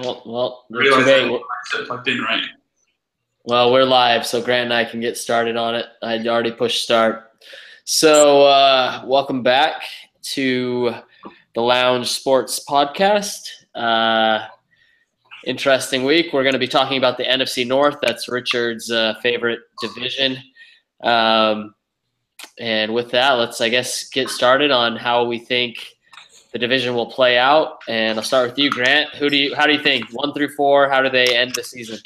Well, I realized I plugged in right. Well, we're live, so Grant and I can get started on it. I already pushed start. So, welcome back to the Lounge Sports Podcast. Interesting week. We're going to be talking about the NFC North. That's Richard's favorite division. And with that, let's, I guess, get started on how we think the division will play out. And I'll start with you, Grant. How do you think? 1 through 4, how do they end the season?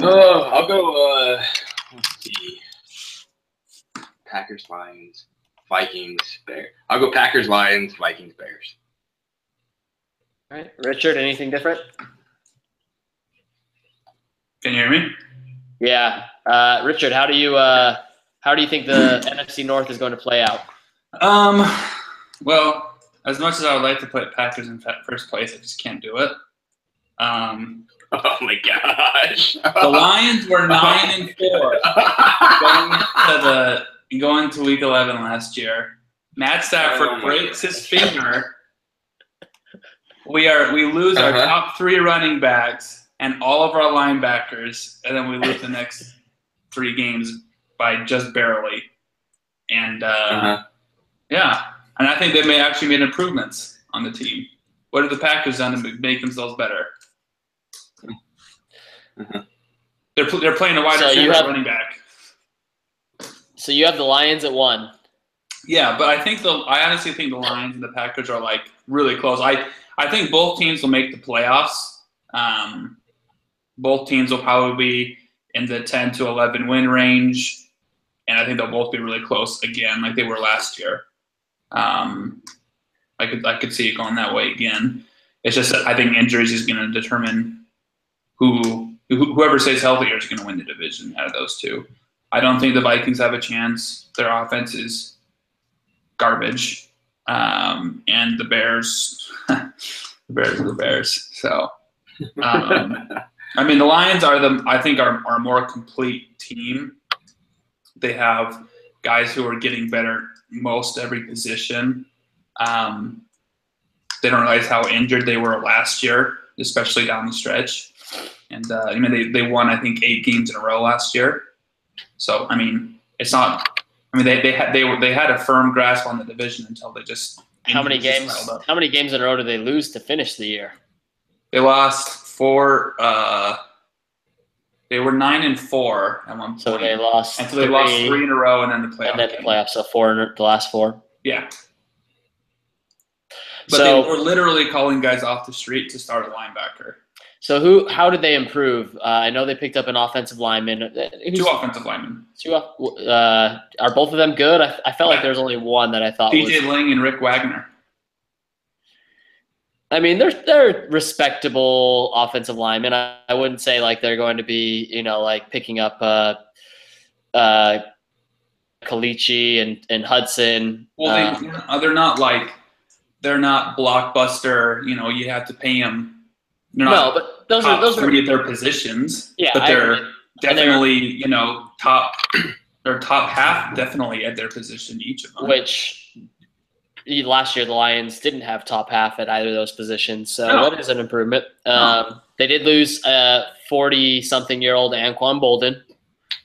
I'll go, let's see. Packers, Lions, Vikings, Bears. I'll go Packers, Lions, Vikings, Bears. All right. Richard, anything different? Can you hear me? Yeah. Richard, how do you think the NFC North is going to play out? Well, as much as I would like to put Packers in first place, I just can't do it. Oh my gosh! The Lions were 9-4 going to Week 11 last year. Matt Stafford breaks his finger. We lose our top 3 running backs and all of our linebackers, and then we lose the next 3 games by just barely. And yeah, and I think they may actually made improvements on the team. What have the Packers done to make themselves better? They're playing a wide receiver running back. So you have the Lions at 1. Yeah, but I honestly think the Lions and the Packers are like really close. I think both teams will make the playoffs. Both teams will probably be in the 10 to 11 win range, and I think they'll both be really close again, like they were last year. I could see it going that way again. It's just that I think injuries is going to determine whoever stays healthier is going to win the division out of those two. I don't think the Vikings have a chance. Their offense is garbage. And the Bears, the Bears are the Bears. So, I mean, the Lions are are a more complete team. They have guys who are getting better most every position. They don't realize how injured they were last year, especially down the stretch. And they won, I think, 8 games in a row last year. So I mean, it's not. I mean, they had a firm grasp on the division until they just. How many games in a row did they lose to finish the year? They lost 4. They were 9-4 at one point. So they lost. And so they lost 3 in a row, and then the playoffs. And then the playoffs, so 4 in the last 4. Yeah. But they were literally calling guys off the street to start a linebacker. So how did they improve? I know they picked up an offensive lineman. 2 offensive linemen. Are both of them good? I felt like there's only one that I thought TJ Lang and Rick Wagner. I mean, they're respectable offensive linemen. I wouldn't say like they're going to be, like picking up Kalichi and Hudson. Well, they're not blockbuster. You have to pay them. But those are at their positions. Yeah, but they're definitely top. They're top half definitely at their position, each of them. Which last year the Lions didn't have top half at either of those positions, so that is an improvement. They did lose 40-something-year-old Anquan Bolden.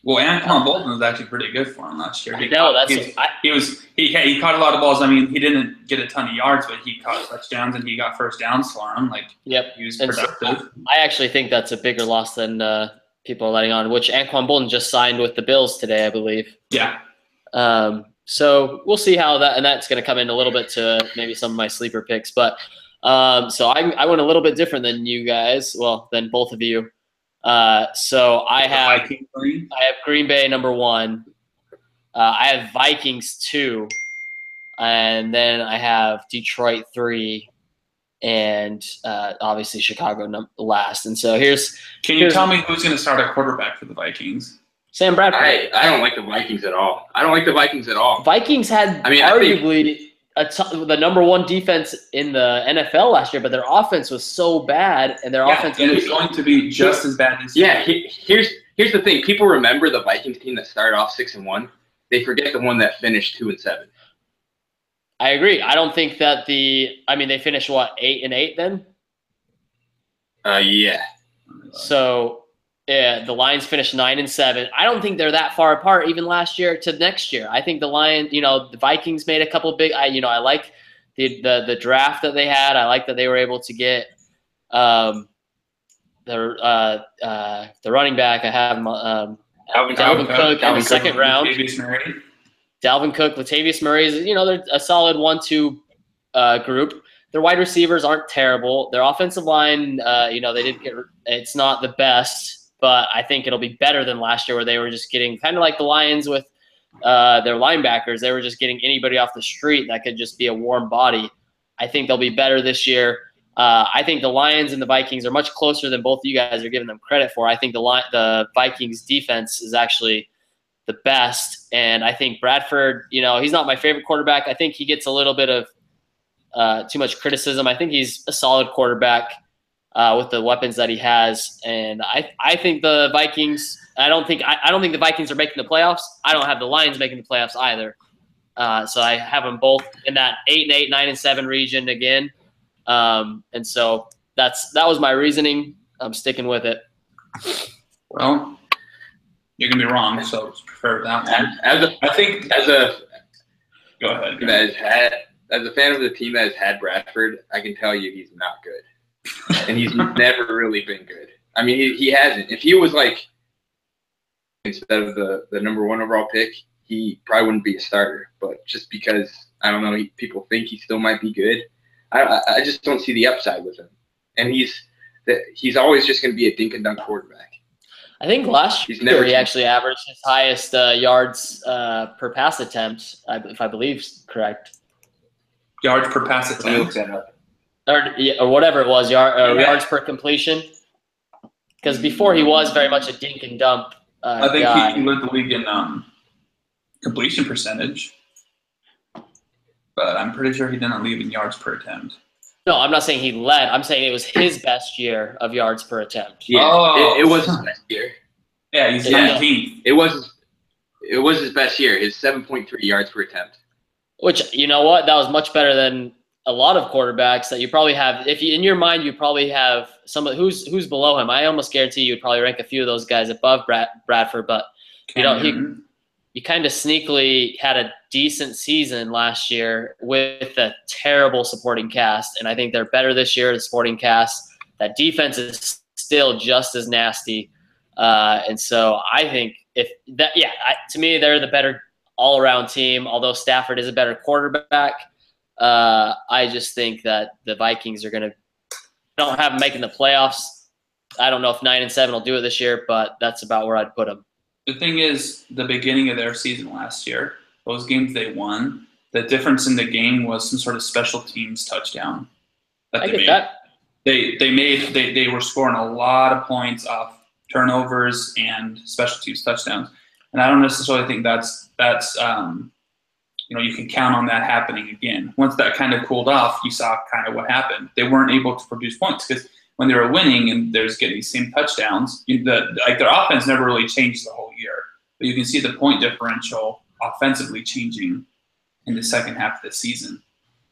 Well, Anquan Bolden was actually pretty good for him last year. He caught a lot of balls. I mean, he didn't get a ton of yards, but he caught touchdowns and he got first downs for him. He was productive. So I actually think that's a bigger loss than people are letting on. Which Anquan Bolden just signed with the Bills today, I believe. Yeah. So we'll see how that's going to come in a little bit to maybe some of my sleeper picks. But so I went a little bit different than you guys. Well, than both of you. So I have Green Bay number 1. I have Vikings 2, and then I have Detroit 3, and obviously Chicago last. And so Can you tell me who's going to start a quarterback for the Vikings? Sam Bradford. I don't like the Vikings at all. Vikings had arguably the number 1 defense in the NFL last year, but their offense was so bad, and their offense is going to be just as bad this year. Yeah, here's the thing. People remember the Vikings team that started off 6-1. They forget the one that finished 2-7. I agree. I don't think that they finished 8-8 then? Yeah. So yeah, the Lions finished 9-7. I don't think they're that far apart even last year to next year. I think the Lions, the Vikings made a couple big. I like the draft that they had. I like that they were able to get the running back. I have Dalvin Cook in the second round. Latavius Murray. Dalvin Cook, Latavius Murray is, they're a solid 1-2 group. Their wide receivers aren't terrible. Their offensive line, they did get. It's not the best, but I think it'll be better than last year, where they were just getting kind of like the Lions with their linebackers. They were just getting anybody off the street that could just be a warm body. I think they'll be better this year. I think the Lions and the Vikings are much closer than both of you guys are giving them credit for. I think the Vikings defense is actually the best, and I think Bradford, he's not my favorite quarterback. I think he gets a little bit of too much criticism. I think he's a solid quarterback with the weapons that he has, and I think the Vikings. I don't think the Vikings are making the playoffs. I don't have the Lions making the playoffs either. So I have them both in that 8-8, 9-7 region again. And so that was my reasoning. I'm sticking with it. Well, you're gonna be wrong, so prefer that one. Go ahead. As a fan of the team that has had Bradford, I can tell you he's not good, and he's never really been good. I mean, he hasn't. If he was like instead of the number 1 overall pick, he probably wouldn't be a starter. But just because I don't know, people think he still might be good. I just don't see the upside with him, and he's always just going to be a dink and dunk quarterback. I think last year he actually averaged his highest yards per pass attempt, if I believe is correct. Yards per pass attempt, or whatever it was, yards per completion. Because before he was very much a dink and dump. I think guy. he led the league in completion percentage, but I'm pretty sure he didn't lead in yards per attempt. No, I'm not saying he led. I'm saying it was his best year of yards per attempt. Yeah, it was his best year. Yeah, he's 19th. It was his best year. His 7.3 yards per attempt. Which, you know what, that was much better than a lot of quarterbacks that you probably have. If you in your mind, you probably have someone who's below him. I almost guarantee you would probably rank a few of those guys above Bradford. But he kind of sneakily had a decent season last year with a terrible supporting cast, and I think they're better this year. The supporting cast, that defense is still just as nasty, and so I think to me they're the better all-around team. Although Stafford is a better quarterback, I just think that the Vikings are going to. I don't have them making the playoffs. I don't know if 9-7 will do it this year, but that's about where I'd put them. The thing is, the beginning of their season last year, those games they won, the difference in the game was some sort of special teams touchdown. I get that. They were scoring a lot of points off turnovers and special teams touchdowns, and I don't necessarily think that's you can count on that happening again. Once that kind of cooled off, you saw kind of what happened. They weren't able to produce points because when they were winning and there's getting these same touchdowns, their offense never really changed the whole year. But you can see the point differential offensively changing in the second half of the season.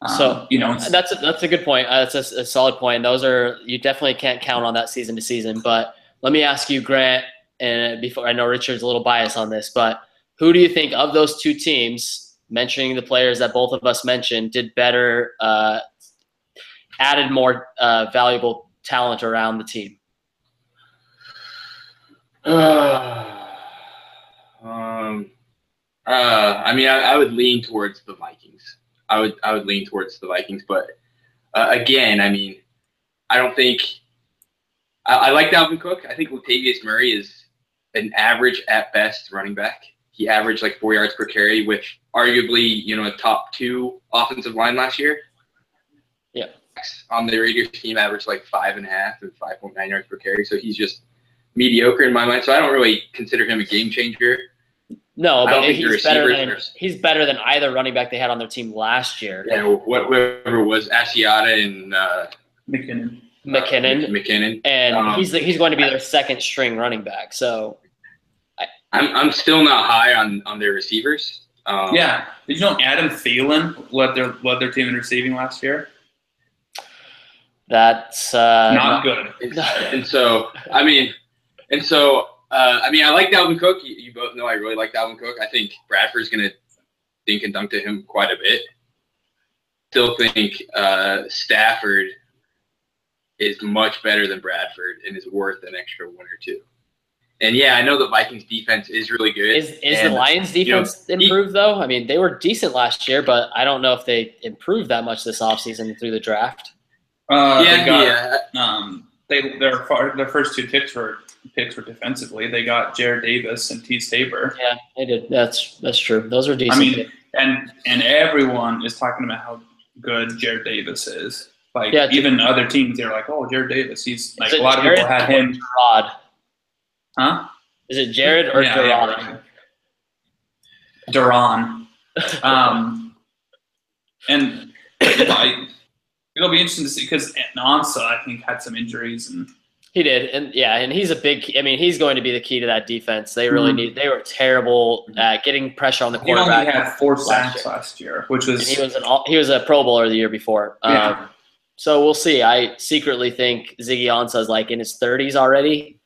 That's a good point. That's a solid point. You definitely can't count on that season to season. But let me ask you, Grant, and before I know Richard's a little biased on this, but who do you think of those two teams, mentioning the players that both of us mentioned, did better, added more valuable talent around the team? I would lean towards the Vikings. I would lean towards the Vikings, but again, I don't think I like Dalvin Cook. I think Latavius Murray is an average at best running back. He averaged like 4 yards per carry with arguably, a top 2 offensive line last year. Yeah. On the Raiders team, averaged like 5.5 and 5.9 yards per carry. So he's just mediocre in my mind. So I don't really consider him a game changer. No, but he's better than either running back they had on their team last year. Yeah, whoever was Asiata and McKinnon. And he's going to be their second string running back. So I'm still not high on their receivers. Did you know Adam Thielen led their team in receiving last year? That's not good. And so I like Dalvin Cook. You both know I really like Dalvin Cook. I think Bradford's going to dink and dunk to him quite a bit. Still think Stafford is much better than Bradford and is worth an extra one or two. And yeah, I know the Vikings defense is really good. Is the Lions defense improved though? I mean, they were decent last year, but I don't know if they improved that much this offseason through the draft. Their first two picks were defensively. They got Jared Davis and T. Tabor. Yeah, they did. That's true. Those are decent. I mean, and everyone is talking about how good Jared Davis is. Like even other teams, they're like, "Oh, Jared Davis." He's like a lot of people had him. Gerard? Huh? Is it Jared or Gerard? Yeah, Duran. And it'll be interesting to see because Nansa, I think, had some injuries and he did, and he's a big. I mean, he's going to be the key to that defense. They really need. They were terrible at getting pressure on the quarterback. He only had 4 sacks last year, which was he was a Pro Bowler the year before. Yeah. So we'll see. I secretly think Ziggy Ansah is like in his 30s already.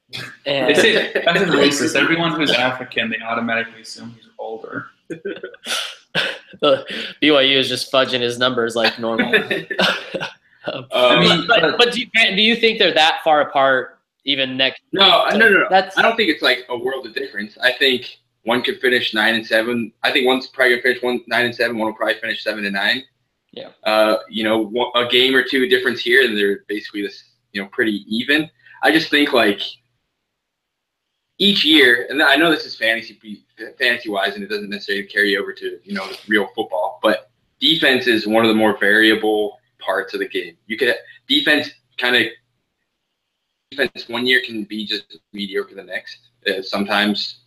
And that's racist. Everyone who's African, they automatically assume he's older. BYU is just fudging his numbers like normal. But do you think they're that far apart even next? No. I don't think it's like a world of difference. I think one could finish 9-7. I think one's probably gonna finish 9-7. One will probably finish 7-9. Yeah. A game or two difference here, and they're basically this, pretty even. I just think like each year, and I know this is fantasy wise, and it doesn't necessarily carry over to real football, but defense is one of the more variable parts of the game. You could defense one year can be just mediocre the next. Sometimes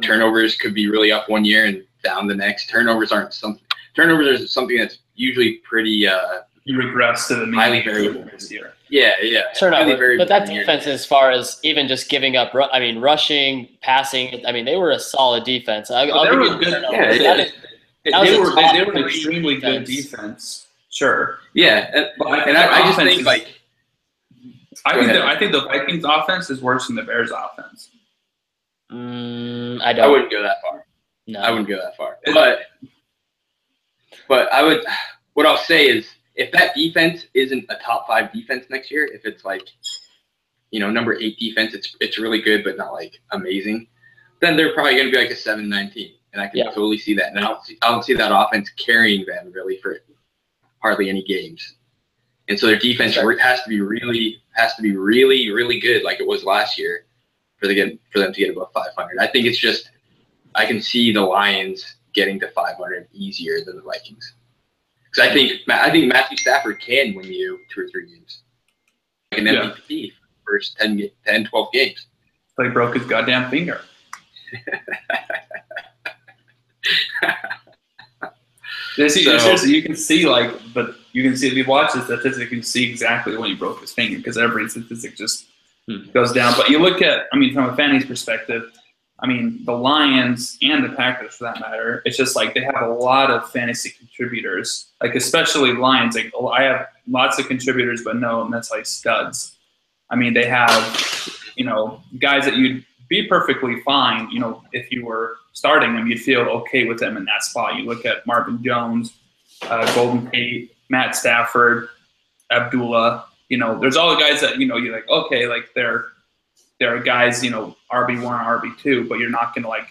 turnovers could be really up one year and down the next. Turnovers are something that's usually pretty you regress to the highly variable this year. Yeah. Turnover, but that defense, as far as even just giving up, rushing, passing, they were a solid defense. They were good. They were an extremely good defense. Sure. Yeah, I just think I think the Vikings offense is worse than the Bears offense. I wouldn't go that far. No, I wouldn't go that far. But I would. What I'll say is, if that defense isn't a top 5 defense next year, if it's like, number 8 defense, it's really good but not like amazing, then they're probably going to be like a 7-9 team, and I can totally see that. And I don't see that offense carrying them really for hardly any games. And so their defense has to be really, really good, like it was last year, for them to get above 500. I think it's just I can see the Lions getting to 500 easier than the Vikings. Because I think Matthew Stafford can win you 2 or 3 games, like an MVP first 10, 12 games. But he broke his goddamn finger. Seriously, you can see if you watch the statistic, you can see exactly when he broke his finger because every statistic just goes down. But you look at, from a fantasy perspective, the Lions and the Packers, for that matter, it's just like they have a lot of fantasy contributors, like especially Lions. Like I have lots of contributors, but no, and that's like studs. They have, guys that you'd be perfectly fine, if you were starting them, you'd feel okay with them in that spot. You look at Marvin Jones, Golden Tate, Matt Stafford, Abdullah. There's all the guys that you're like, okay, like they're guys, RB1, RB2, but they're not gonna win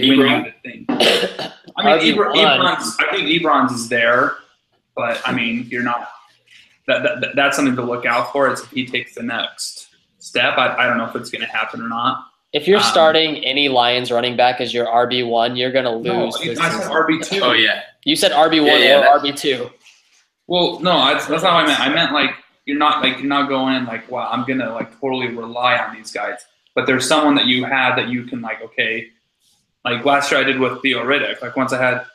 you the thing. I think Ebron's is there, but you're not. That's something to look out for. Is if he takes the next step. I don't know if it's gonna happen or not. If you're starting any Lions running back as your RB1, you're gonna lose. No, I said RB2. Oh yeah. You said RB1 or RB2. Well, no, that's not what I meant. I meant like you're not going in like, wow, I'm gonna like totally rely on these guys. But there's someone that you have that you can like, okay, like last year I did with Theo Riddick. Like once I had a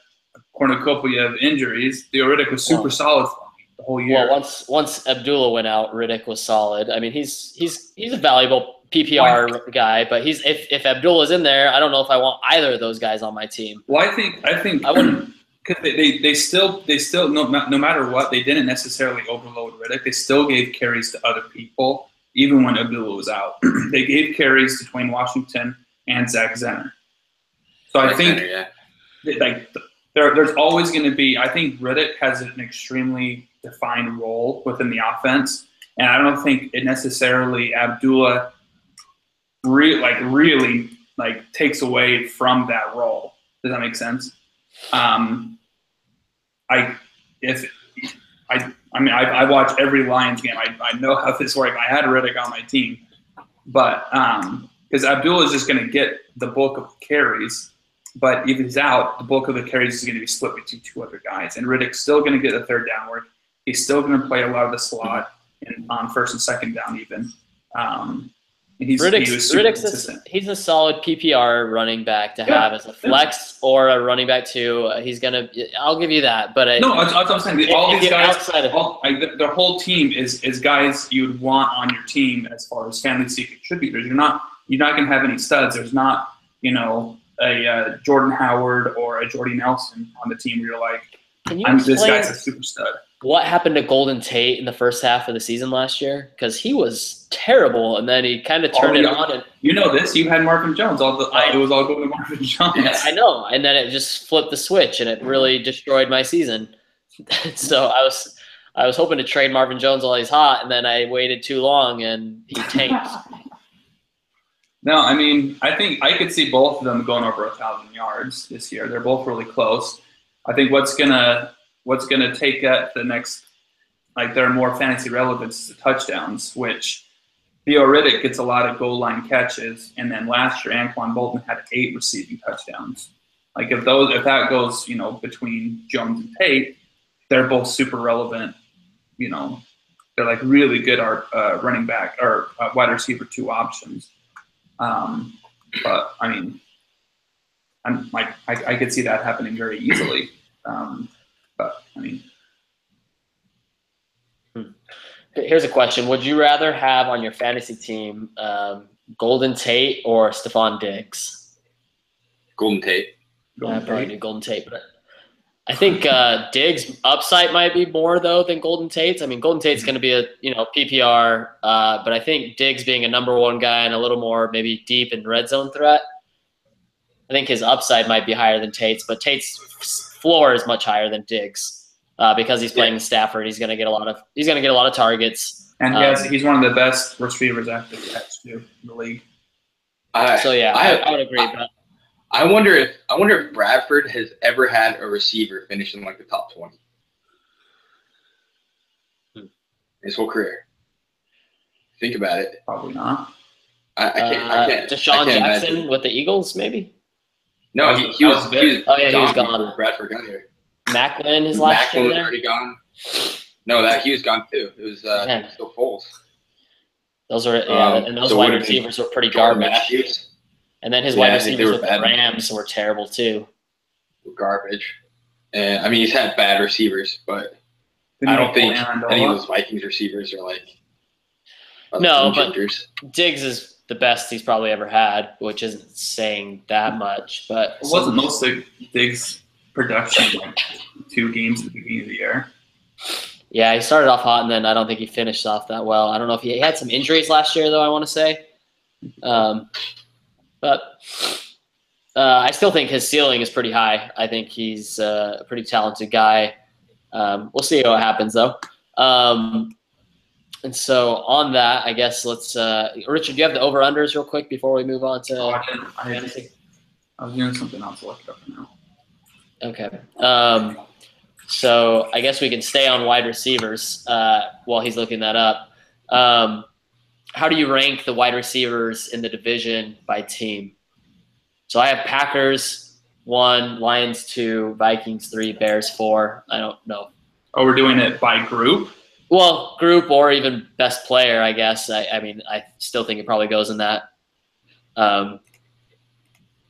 cornucopia of injuries, Theo Riddick was super solid for me the whole year. Well, once Abdullah went out, Riddick was solid. He's a valuable PPR guy, but if Abdullah's in there, I don't know if I want either of those guys on my team. Well, I think I wouldn't, Because they still no matter what, they didn't necessarily overload Riddick. They still gave carries to other people, even when Abdullah was out. They gave carries to Dwayne Washington and Zach Zenner. So I think there's always going to be. I think Riddick has an extremely defined role within the offense, and I don't think it necessarily Abdullah really takes away from that role. Does that make sense? I watch every Lions game. I know how this works. I had Riddick on my team, but because Abdullah is just going to get the bulk of carries, but if he's out, the bulk of the carries is going to be split between two other guys, and Riddick's still going to get the third down work. He's still going to play a lot of the slot on first and second down even. He's a solid PPR running back to have as a flex or a running back too. I'll give you that. But that's what I'm saying. All these guys, their whole team is guys you would want on your team as far as fantasy contributors. You're not going to have any studs. There's not a Jordan Howard or a Jordy Nelson on the team where you're like, this guy's a super stud. What happened to Golden Tate in the first half of the season last year? Because he was terrible, and then he kind of turned it on. And you know this. You had Marvin Jones. It was all going to Marvin Jones. I know, and then it just flipped the switch, and it really destroyed my season. So I was hoping to trade Marvin Jones while he's hot, and then I waited too long, and he tanked. No, I mean, I think I could see both of them going over 1,000 yards this year. They're both really close. I think what's gonna take that the next, their more fantasy relevance is the touchdowns, which Theo Riddick gets a lot of goal line catches, and then last year Anquan Bolton had 8 receiving touchdowns. If that goes, between Jones and Tate, they're both super relevant. They're really good running back or wide receiver 2 options. But I mean, I could see that happening very easily. But I mean, here's a question: would you rather have on your fantasy team Golden Tate or Stephon Diggs? Golden Tate. I probably do Golden Tate, but I think Diggs' upside might be more though than Golden Tate's. I mean, Golden Tate's going to be a PPR, but I think Diggs being a number 1 guy and a little more maybe deep and red zone threat, I think his upside might be higher than Tate's, but Tate's floor is much higher than Diggs because he's playing Stafford. He's going to get a lot of targets. And he's one of the best receivers after the catch too in the league. I would agree. But I wonder if Bradford has ever had a receiver finish in the top 20 his whole career. Think about it. Probably not. I can't. Deshaun Jackson imagine. with the Eagles, maybe. No, he was gone. Bradford got here. Macklin his last year was there? already gone. No, he was gone too. It was still Foles. Those are and those wide receivers were pretty garbage. Matthews. And then his wide receivers with the Rams were terrible too. Garbage. And I mean, he's had bad receivers, but I don't think any of those Vikings receivers are no, but Diggs is the best he's probably ever had, which isn't saying that much. But it wasn't most of Diggs' production 2 games at the beginning of the year. Yeah, he started off hot, and then I don't think he finished off that well. I don't know if he had some injuries last year, though, I want to say. But I still think his ceiling is pretty high. I think he's a pretty talented guy. We'll see what happens, though. And so on that, I guess let's Richard, do you have the over-unders real quick before we move on to fantasy? I was doing something else to look it up now. Okay. So I guess we can stay on wide receivers while he's looking that up. How do you rank the wide receivers in the division by team? So I have Packers 1, Lions 2, Vikings 3, Bears 4. I don't know. Oh, we're doing it by group? Well, group or even best player, I guess. I mean, I still think it probably goes in that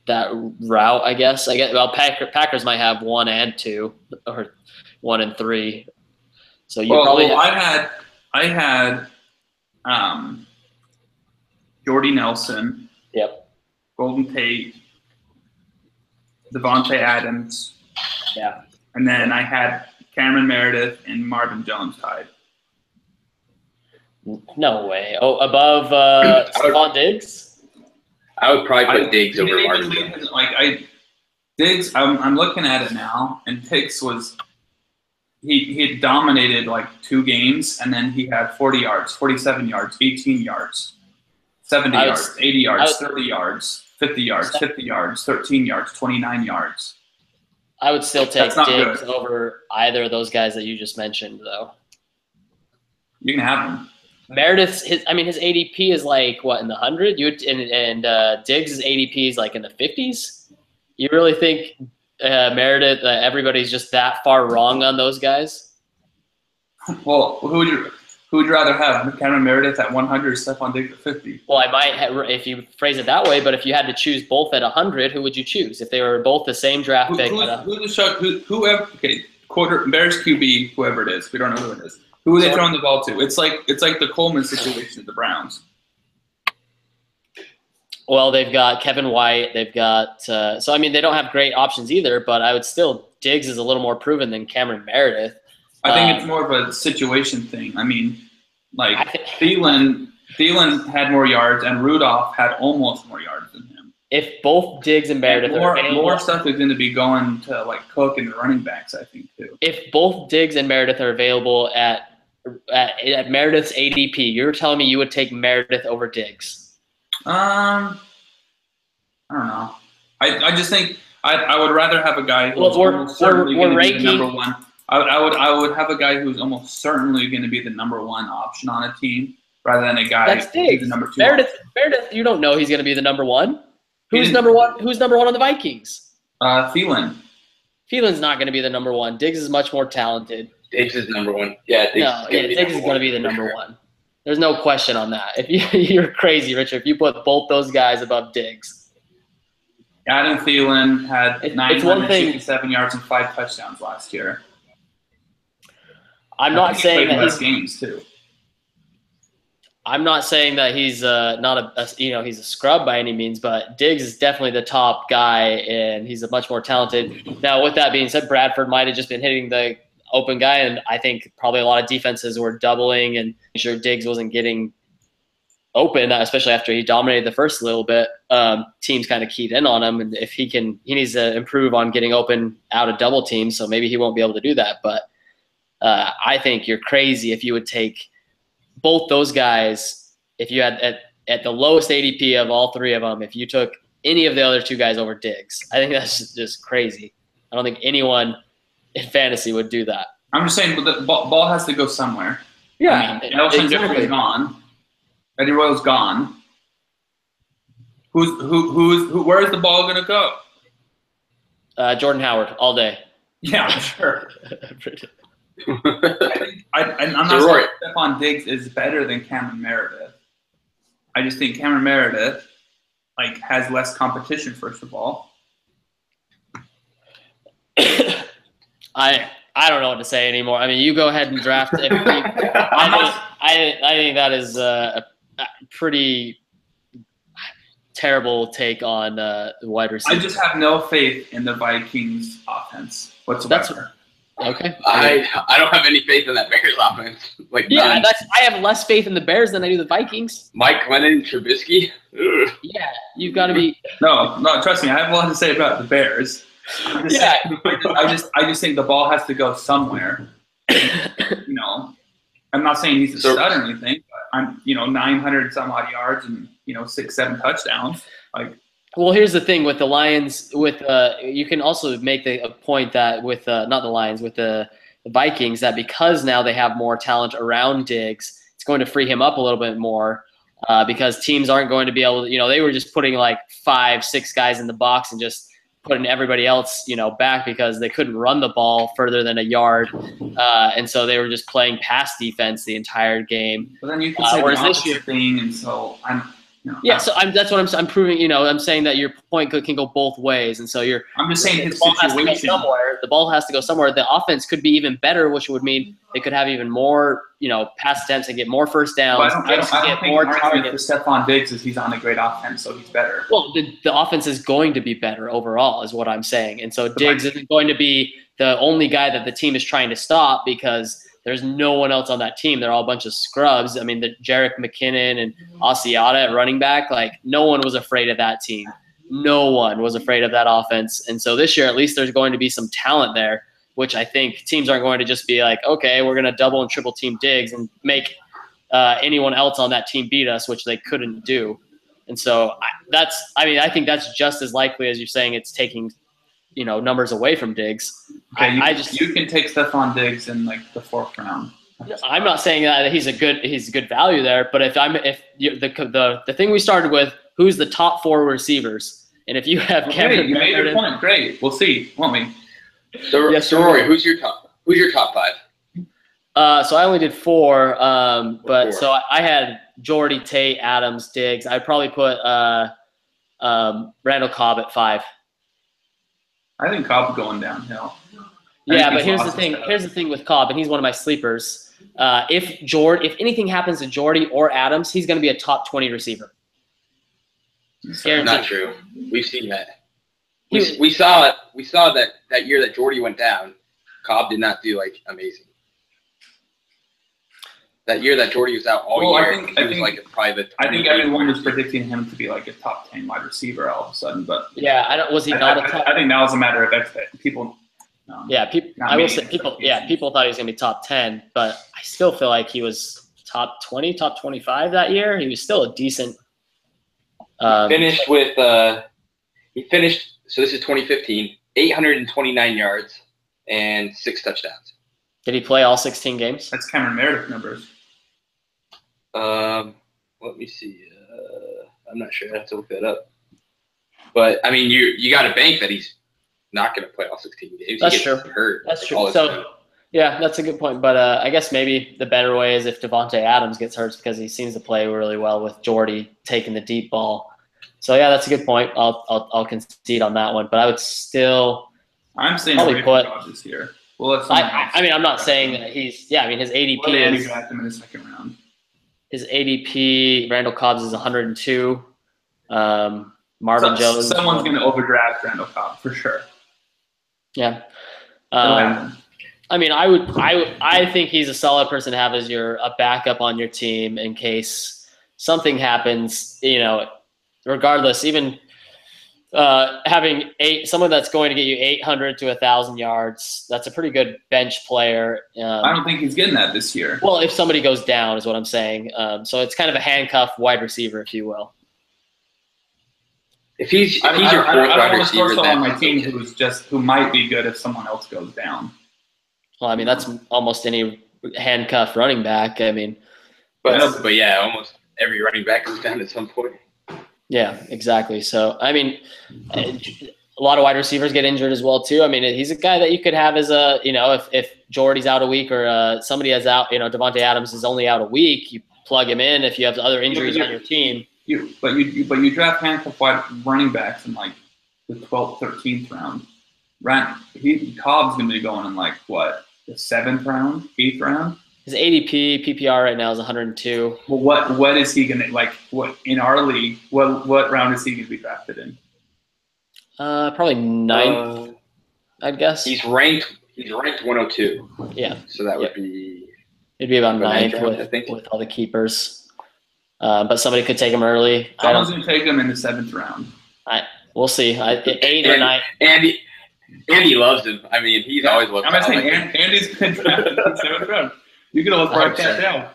that route, I guess. Well, Packers might have 1 and 2 or 1 and 3. So you probably. I had Jordy Nelson. Yep. Golden Tate. Devontae Adams. Yeah. and then I had Cameron Meredith and Marvin Jones tied. No way. Oh, above Stephon Diggs? I would probably put Diggs over Marvin Jones. Diggs, I'm looking at it now, and Diggs was he had dominated like 2 games, and then he had 40 yards, 47 yards, 18 yards, 70 yards, 80 yards, 30 yards, 50 yards, 50 yards, 13 yards, 29 yards. I would still take Diggs over either of those guys that you just mentioned, though. You can have him. Meredith's his ADP is like what, in the 100? And Diggs' ADP is like in the 50s. You really think Meredith? Everybody's just that far wrong on those guys? Well, who would you rather have? Cameron Meredith at 100 or Stephon Diggs at 50? Well, I might if you phrase it that way. But if you had to choose both at 100, who would you choose? If they were both the same draft pick? Whoever. Okay, Bears QB, whoever it is, we don't know who it is. Who are they throwing the ball to? It's like the Coleman situation at the Browns. Well, they've got Kevin White. They've got they don't have great options either. But I would still Diggs is a little more proven than Cameron Meredith. I think it's more of a situation thing. I mean, like Thielen had more yards, and Rudolph had almost more yards than him. If both Diggs and Meredith more stuff is going to be going to like Cook and the running backs, I think too. If both Diggs and Meredith are available at Meredith's ADP, you're telling me you would take Meredith over Diggs? I don't know. I just think I would rather have a guy who's almost certainly going to be the number one. I would have a guy who's almost certainly going to be the number one option on a team rather than a guy who's the number 2. Meredith, you don't know he's going to be the number one. Who's number one? Who's number one on the Vikings? Thielen. Thielen's not going to be the number one. Diggs is much more talented. Diggs is number 1. Yeah, Diggs is going to be the number 1. There's no question on that. If you're crazy, Richard, if you put both those guys above Diggs. Adam Thielen had 967 yards and 5 touchdowns last year. I'm not saying that he's games too. I'm not saying that he's not he's a scrub by any means, but Diggs is definitely the top guy, and he's a much more talented. Now, with that being said, Bradford might have just been hitting the open guy, and I think probably a lot of defenses were doubling and sure Diggs wasn't getting open, especially after he dominated the first little bit. Teams kind of keyed in on him, and if he needs to improve on getting open out of double teams, so maybe he won't be able to do that. But I think you're crazy if you would take both those guys, if you had at the lowest ADP of all 3 of them, if you took any of the other 2 guys over Diggs. I think that's just crazy. I don't think anyone in fantasy would do that. I'm just saying the ball has to go somewhere. Yeah. Elton Jeffrey's gone. Eddie Royal's gone. Where is the ball going to go? Jordan Howard all day. Yeah, I'm sure. I'm not saying Stephon Diggs is better than Cameron Meredith. I just think Cameron Meredith has less competition. First of all, I don't know what to say anymore. I mean, you go ahead and draft. I think that is a pretty terrible take on the wide receiver. I just have no faith in the Vikings offense whatsoever. Okay. I don't have any faith in that Bears offense. I have less faith in the Bears than I do the Vikings. Mike Glennon, Trubisky. Ugh. Yeah, you've got to be. No, trust me. I have a lot to say about the Bears. I just think the ball has to go somewhere. I'm not saying he's a stud or anything, but I'm 900 some odd yards and 6-7 touchdowns. Well, here's the thing with the Lions. You can also make a point that with not the Lions, with the Vikings, that because now they have more talent around Diggs, it's going to free him up a little bit more because teams aren't going to be able to. They were just putting 5-6 guys in the box and just putting everybody else back because they couldn't run the ball further than a yard, and so they were just playing pass defense the entire game. But then you can say the opposite thing, and so Yeah, so that's what I'm proving. I'm saying that your point can go both ways, and so I'm just saying his ball has to go situation. somewhere. The ball has to go somewhere. The offense could be even better, which would mean they could have even more, pass attempts and get more first downs. I don't think more targets for Stephon Diggs is he's on a great offense, so he's better. Well, the offense is going to be better overall, is what I'm saying, and so Diggs isn't going to be the only guy that the team is trying to stop because there's no one else on that team. They're all a bunch of scrubs. I mean, the Jerick McKinnon and Asiata at running back, like no one was afraid of that team. No one was afraid of that offense. And so this year, at least there's going to be some talent there, which I think teams aren't going to just be like, okay, we're going to double and triple team Diggs and make anyone else on that team beat us, which they couldn't do. And so I think that's just as likely as you're saying it's taking numbers away from Diggs. Okay, you can take Stephon Diggs in like the 4th round. I'm not saying that he's a good value there, but the thing we started with, who's the top 4 receivers, and if you have Kevin, you made your point. Great, we'll see, won't we? So, Rory, who's your top 5? So I only did 4, but 4. So I had Jordy, Tate, Adams, Diggs. I'd probably put Randall Cobb at 5. I think Cobb's going downhill. Yeah, but here's the thing. Here's the thing with Cobb, and he's one of my sleepers. If anything happens to Jordy or Adams, he's going to be a top 20 receiver. Guaranteed. Not true. We've seen that. We saw it. We saw that year that Jordy went down. Cobb did not do amazing. That year that Jordy was out all year, he was like a private. I think everyone was predicting him to be like a top 10 wide receiver all of a sudden, but yeah, was he not a top? I think that was a matter of expectation. People. I will say people. Yeah, people thought he was going to be top 10, but I still feel like he was top 20, top 25 that year. He was still a decent. He finished. So this is 2015. 829 yards and 6 touchdowns. Did he play all 16 games? That's Cameron Meredith numbers. Let me see. I'm not sure. I have to look that up. But I mean, you got to bank that he's not going to play all 16 games. That's true. Hurt. That's true. So, yeah, that's a good point. But I guess maybe the better way is if Devontae Adams gets hurt because he seems to play really well with Jordy taking the deep ball. So yeah, that's a good point. I'll concede on that one. But I would still. I'm saying probably put this year. Well, I'm not saying that he's. Yeah, I mean his ADP is. Draft him in the 2nd round. His ADP, Randall Cobb's is 102. Marvin Jones. Someone's going to overdraft Randall Cobb for sure. Yeah. I mean, I think he's a solid person to have as a backup on your team in case something happens. Regardless, even having someone that's going to get you 800 to 1,000 yards, that's a pretty good bench player. I don't think he's getting that this year. Well, if somebody goes down is what I'm saying. So it's kind of a handcuff wide receiver, if you will. If he's your 4th wide receiver, then on my team who might be good if someone else goes down. Well, I mean, that's almost any handcuff running back. I mean, but yeah, almost every running back goes down at some point. Yeah, exactly. So, I mean, a lot of wide receivers get injured as well, too. I mean, he's a guy that you could have as if Jordy's out a week or somebody is out, Devontae Adams is only out a week, you plug him in if you have other injuries on your team. But you draft handcuff wide running backs in like the 12th, 13th round. Cobb's going to be going in the 7th round, 8th round? His ADP PPR right now is 102. Well, what is he gonna what in our league? What round is he gonna be drafted in? Probably 9th, I'd guess. He's ranked 102. Yeah. So that would be. It'd be about 9th with all the keepers. But somebody could take him early. Someone's gonna take him in the 7th round. We'll see. 8 or 9. Andy loves him. I mean, he's always loved him. I'm saying Andy's been drafted in the 7th round. You can almost write that down.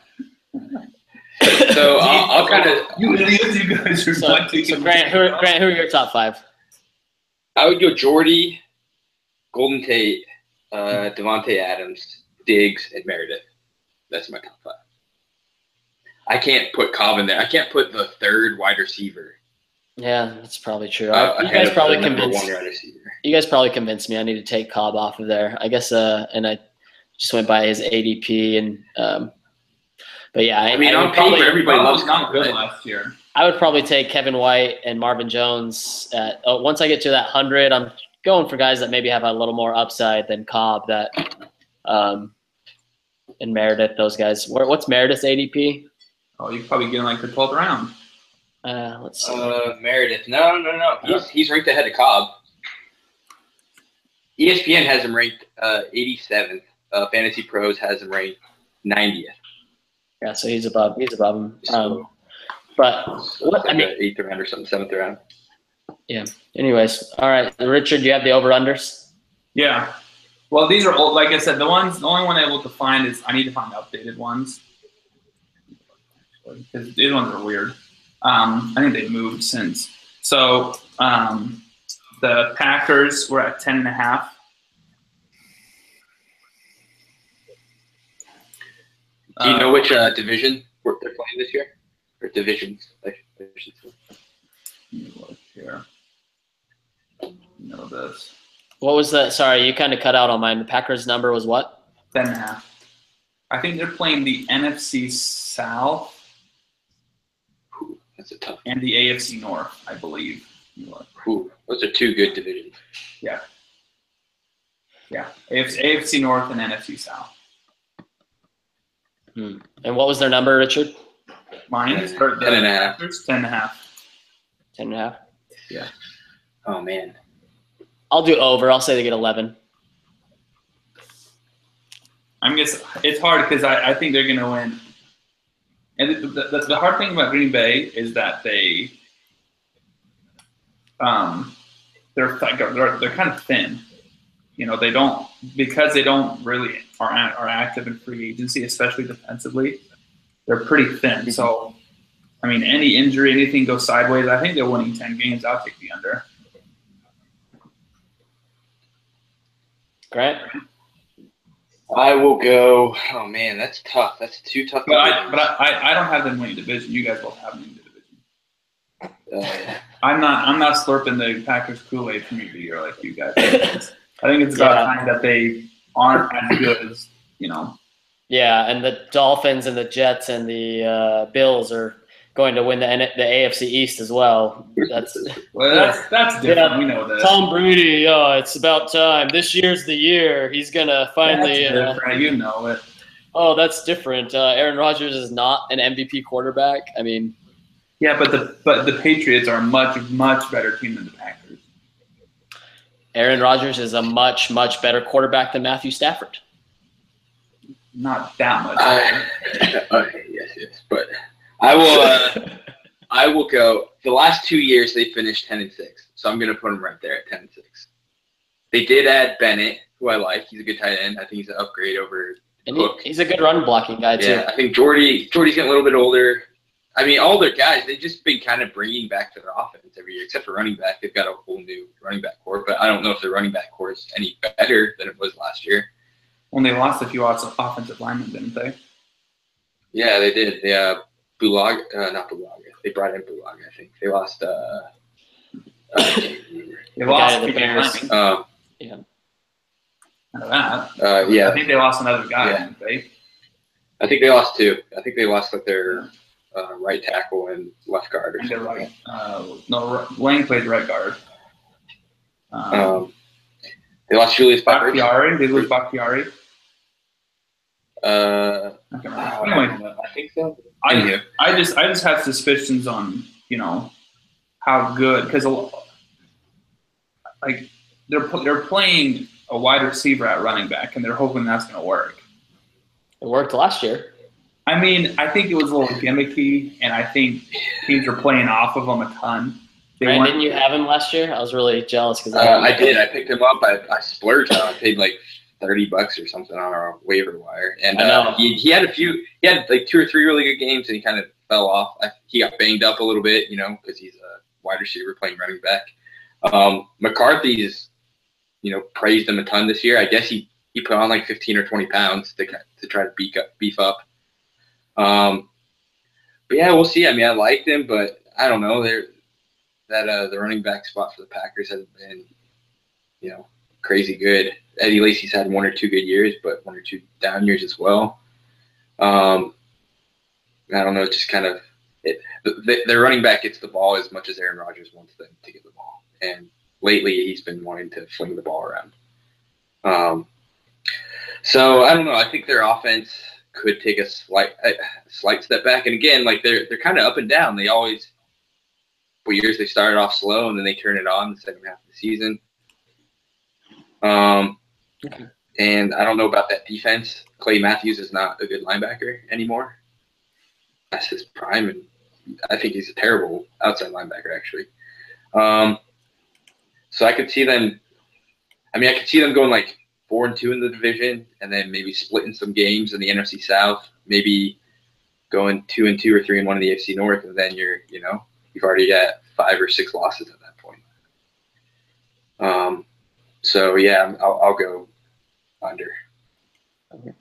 So I'll kind of. You idiots, you guys are so Grant, who are your top 5? I would go Jordy, Golden Tate, Devontae Adams, Diggs, and Meredith. That's my top 5. I can't put Cobb in there. I can't put the 3rd wide receiver. Yeah, that's probably true. You guys probably convinced me I need to take Cobb off of there. I guess, and I just went by his ADP and, but yeah, I mean, on paper, everybody loves not good last year. I would probably take Kevin White and Marvin Jones. Once I get to that 100, I'm going for guys that maybe have a little more upside than Cobb. And Meredith, those guys. What's Meredith's ADP? Oh, you could probably get in like the 12th round. Let's see. Meredith. No. He's ranked ahead of Cobb. ESPN has him ranked 87th. Fantasy Pros has him ranked 90th. Yeah, so he's above him. But what? I mean, 8th round or something, 7th round. Yeah. Anyways, all right, Richard, do you have the over/unders? Yeah. Well, these are old. Like I said, the only one I'm able to find is I need to find updated ones because these ones are weird. I think they moved since. So the Packers were at 10.5. Do you know which division they're playing this year? Or divisions? Let me look here. You know this. What was that? Sorry, you kind of cut out on mine. The Packers number was what? 10.5. I think they're playing the NFC South. Ooh, that's a tough. And the AFC North, I believe. Ooh, those are two good divisions. Yeah. Yeah. AFC North and NFC South. And what was their number, Richard? Mine is 10.5. 10.5. 10.5. Yeah. Oh man. I'll do over. I'll say they get 11. I mean, it's hard because I think they're going to win. And the hard thing about Green Bay is that they're kind of thin. You know, they don't really are active in free agency, especially defensively. They're pretty thin. So, I mean, any injury, anything goes sideways. I think they're winning 10 games. I'll take the under. Grant? I will go. Oh man, that's tough. That's too tough. But I don't have them winning division. You guys both have them winning the division. I'm not slurping the Packers Kool-Aid from year to year like you guys. I think it's about time that they aren't as good as, you know. Yeah, and the Dolphins and the Jets and the Bills are going to win the AFC East as well. That's different. Yeah, we know that. Tom Brady, it's about time. This year's the year. He's gonna finally. That's different. You know it. Oh, that's different. Aaron Rodgers is not an MVP quarterback. I mean. Yeah, but the Patriots are a much better team than the Packers. Aaron Rodgers is a much better quarterback than Matthew Stafford. Not that much. Okay, yes, but I will go. The last 2 years they finished 10-6, so I'm gonna put them right there at 10-6. They did add Bennett, who I like. He's a good tight end. I think he's an upgrade over Cook. He's a good run blocking guy too. Yeah, I think Jordy's getting a little bit older. I mean, all their guys, they've just been kind of bringing back to their offense every year, except for running back. They've got a whole new running back core, but I don't know if their running back core is any better than it was last year. Well, they lost a few offensive linemen, didn't they? Yeah, they did. Not Bulaga. They brought in Bulaga, I think. They lost they lost the Bears. Yeah. I think they lost another guy, didn't they? I think they lost two. I think they lost like their right tackle and left guard. Or something. Right. Lang played right guard. They lost Julius Peppers. Bakhtiari. They lose Bakhtiari. I think so. I just have suspicions on, you know, how good, because like they're playing a wide receiver at running back and they're hoping that's going to work. It worked last year. I mean, I think it was a little gimmicky, and I think teams are playing off of them a ton. Brandon, didn't you have him last year? I was really jealous because I did. I picked him up. I splurged on him. I paid like $30 or something on our waiver wire, and he had like 2 or 3 really good games, and he kind of fell off. He got banged up a little bit, you know, because he's a wide receiver playing running back. McCarthy's, you know, praised him a ton this year. I guess he put on like 15 or 20 pounds to try to beef up. But yeah, we'll see. I mean, I liked him, but I don't know. The running back spot for the Packers hasn't been, you know, crazy good. Eddie Lacy's had 1 or 2 good years, but 1 or 2 down years as well. I don't know. Just kind of their running back gets the ball as much as Aaron Rodgers wants them to get the ball. And lately he's been wanting to fling the ball around. So I don't know. I think their offense could take a slight step back. And again, like they're kind of up and down. They always, for years, they started off slow and then they turn it on the second half of the season. Okay. And I don't know about that defense. Clay Matthews is not a good linebacker anymore. That's his prime, and I think he's a terrible outside linebacker, actually. So I could see them. I mean, I could see them going like 4-2 in the division, and then maybe splitting some games in the NFC South. Maybe going 2-2 or 3-1 in the AFC North, and then you've already got 5 or 6 losses at that point. So yeah, I'll go under. Okay.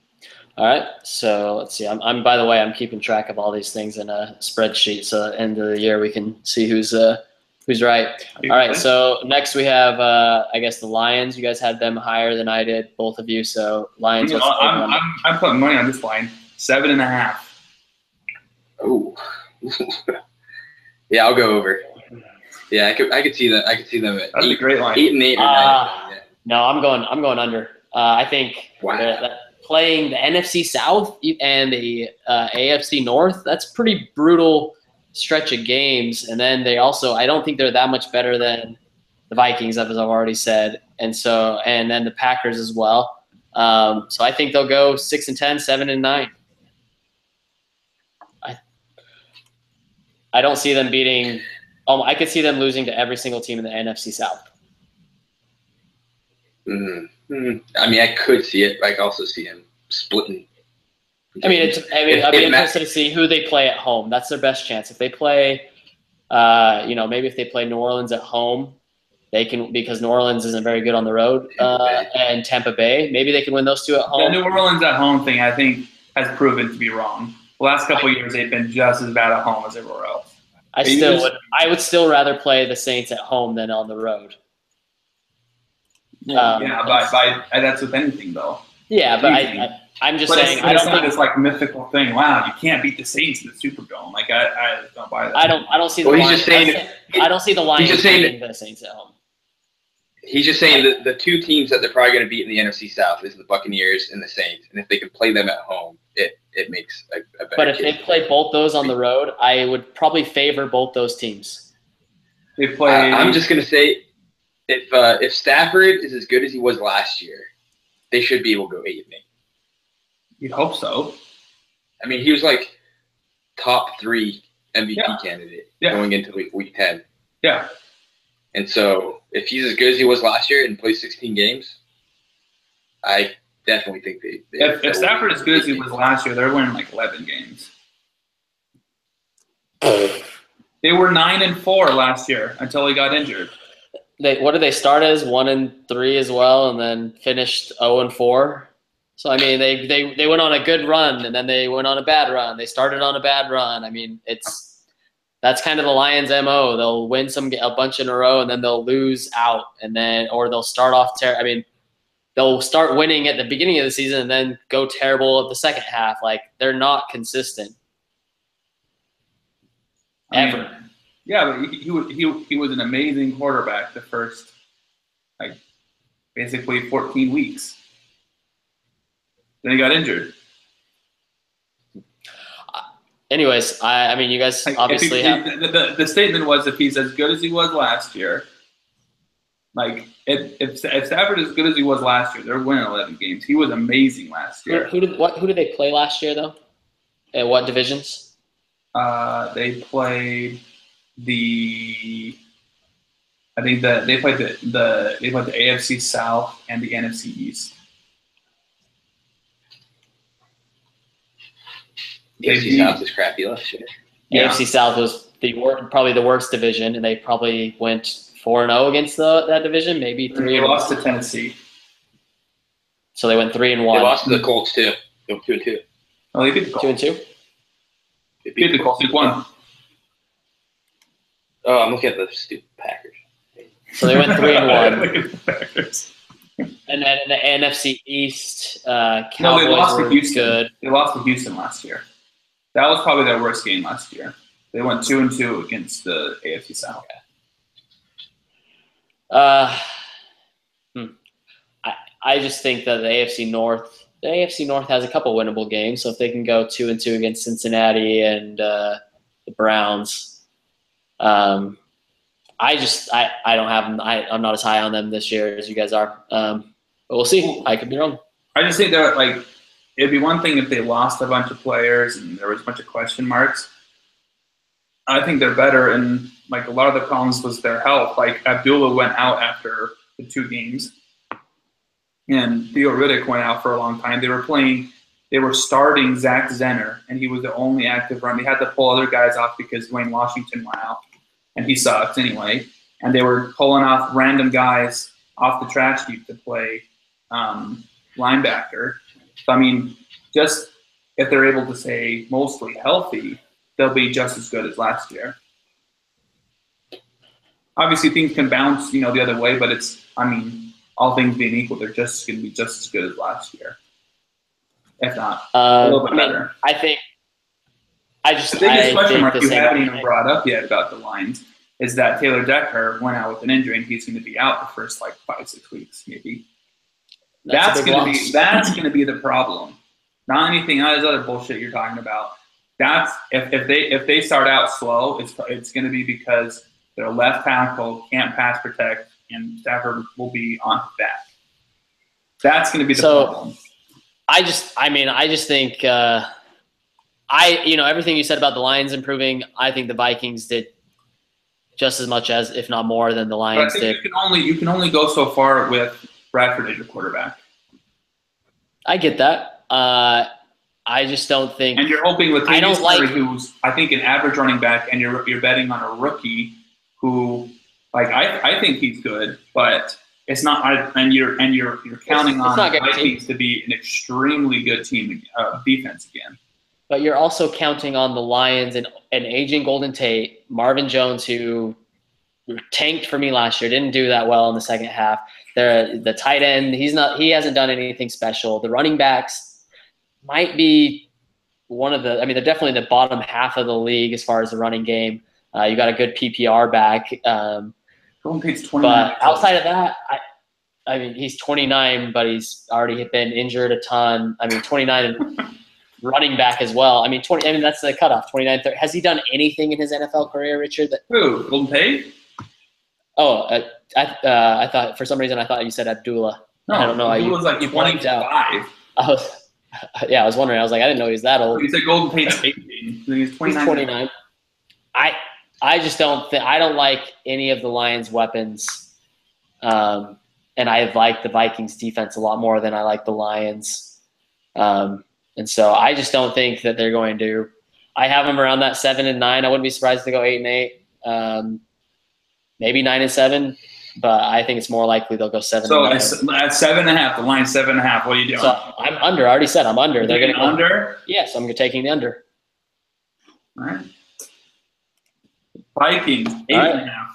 All right. So let's see. I'm by the way, I'm keeping track of all these things in a spreadsheet. So at the end of the year, we can see who's right. All right. So next we have, I guess the Lions. You guys had them higher than I did, both of you. So Lions. I'm putting money on this line. 7.5. Oh. Yeah, I'll go over. Yeah, I could see that. I could see them at That's a great line. 8 and 8 or 9. Yeah. No, I'm going under. I think playing the NFC South and the AFC North, that's pretty brutal stretch of games. And then they also, I don't think they're that much better than the Vikings, as I've already said. And then the Packers as well. So I think they'll go 6-10, 7-9. I don't see them beating. I could see them losing to every single team in the NFC South. Mm-hmm. I mean, I could see it. I could also see him splitting. I'd be interested to see who they play at home. That's their best chance. If they play, maybe if they play New Orleans at home, they can, because New Orleans isn't very good on the road, and Tampa Bay. Maybe they can win those two at home. The New Orleans at home thing, I think, has proven to be wrong. The last couple of years, they've been just as bad at home as everywhere else. I would still rather play the Saints at home than on the road. That's with anything though. Yeah, but I'm just saying. I don't think this like mythical thing. Wow, you can't beat the Saints in the Superdome. Like I don't buy that. I don't see the Lions. I don't see the Lions beating the Saints at home. He's just saying that the two teams that they're probably going to beat in the NFC South is the Buccaneers and the Saints, and if they can play them at home, it makes a better. But if they play both those on the road, I would probably favor both those teams. They play. I'm just going to say, if Stafford is as good as he was last year, they should be able to go 8-8. You'd hope so. I mean, he was like top 3 MVP candidate going into week 10. Yeah. And so if he's as good as he was last year and plays 16 games, I definitely think they if Stafford is as good as he was last year, they're winning like 11 games. They were 9-4 last year until he got injured. What did they start as? 1-3 as well, and then finished 0-4. So I mean, they went on a good run, and then they went on a bad run. They started on a bad run. I mean, that's kind of the Lions' MO. They'll win a bunch in a row, and then they'll lose out, or they'll start off they'll start winning at the beginning of the season and then go terrible at the second half. Like, they're not consistent ever. Yeah, but he was an amazing quarterback the first, basically 14 weeks. Then he got injured. Anyways, I mean, you guys obviously have the statement was if he's as good as he was last year, if Stafford is as good as he was last year, they're winning 11 games. He was amazing last year. Who did they play last year though? And what divisions? They played I think that they played the AFC South and the NFC East. The AFC South was crappy last year. Yeah. AFC South was probably the worst division, and they probably went 4-0 against that division, maybe 3-1. They lost to Tennessee. So they went 3-1. They lost to the Colts too. They went 2-2. Oh, they beat the Colts. 2-2. They beat the Colts. They won. Oh, I'm looking at the stupid Packers. So they went 3-1. And then in the NFC East, Cowboys they lost were to Houston. good. They lost to Houston last year. That was probably their worst game last year. They went 2-2 against the AFC South. I just think that the AFC North has a couple winnable games. So if they can go 2-2 against Cincinnati and the Browns, I don't have them. I'm not as high on them this year as you guys are. But we'll see. I could be wrong. I just think that like it'd be one thing if they lost a bunch of players and there was a bunch of question marks. I think they're better, and like a lot of the problems was their health. Like Abdullah went out after the 2 games, and Theo Riddick went out for a long time. They were starting Zach Zenner, and he was the only active run. They had to pull other guys off because Dwayne Washington went out, and he sucked anyway. And they were pulling off random guys off the trash heap to play linebacker. So, I mean, just if they're able to stay mostly healthy, they'll be just as good as last year. Obviously, things can bounce, the other way, but all things being equal, they're just going to be just as good as last year, if not a little bit better. I think. The biggest question mark you haven't even brought up yet about the Lions is that Taylor Decker went out with an injury, and he's going to be out the first 5-6 weeks, maybe. That's going to be the problem. Not anything else, other bullshit you're talking about. That's if they start out slow, it's going to be because their left tackle can't pass protect, and Stafford will be on his back. That's going to be the problem. I just think everything you said about the Lions improving, I think the Vikings did just as much as, if not more, than the Lions did. You can only go so far with Bradford as your quarterback. I get that. I just don't think. And you're hoping with who's I think an average running back, and you're betting on a rookie who, I think he's good, but it's not. And you're counting on the Vikings to be an extremely good team, defense again. But you're also counting on the Lions and an aging Golden Tate, Marvin Jones, who tanked for me last year, didn't do that well in the second half. The tight end, he hasn't done anything special. The running backs might be they're definitely in the bottom half of the league as far as the running game. You got a good PPR back. Golden Tate's 29. But outside of that, he's 29, but he's already been injured a ton. 29 running back as well. 20. That's the cutoff. 29, 30. Has he done anything in his NFL career, Richard? Who? Golden Tate? Oh, I thought for some reason I thought you said Abdullah. No, I don't know. He was 25. I was wondering. I was like, I didn't know he was that old. You said Golden Tate's 18. He's 29. He's 29. I just don't I don't like any of the Lions' weapons, and I like the Vikings' defense a lot more than I like the Lions. And so I just don't think that they're going to. I have them around that 7-9. I wouldn't be surprised if they go 8-8, maybe 9-7. But I think it's more likely they'll go 7. So at 7.5, the line's 7.5. What are you doing? So I'm under. I already said I'm under. They're going to under. Yes, I'm taking the under. All right. Vikings 8.5.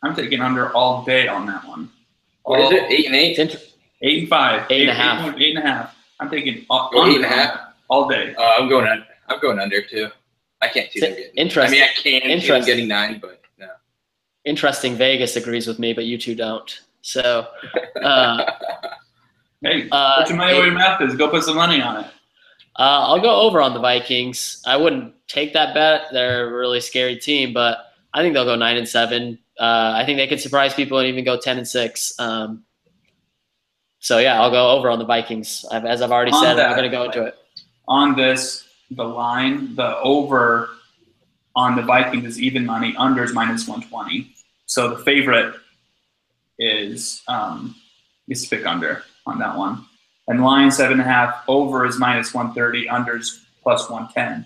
I'm taking under all day on that one. What is it? 8-8. 8-5. 8.5. 8.5. I'm taking 8.5 all day. I'm going under too. I can't see them getting. Interesting. I can see them getting 9, but no. Interesting. Vegas agrees with me, but you two don't. So, hey, put your money where your mouth is. Go put some money on it. I'll go over on the Vikings. I wouldn't take that bet. They're a really scary team, but I think they'll go 9-7. I think they could surprise people and even go 10-6. So yeah, I'll go over on the Vikings. As I've already said, I'm going to go into it. On this, the line, the over on the Vikings is even money. Under is -120. So the favorite is to pick under on that one. And line 7.5, over is -130, under's +110.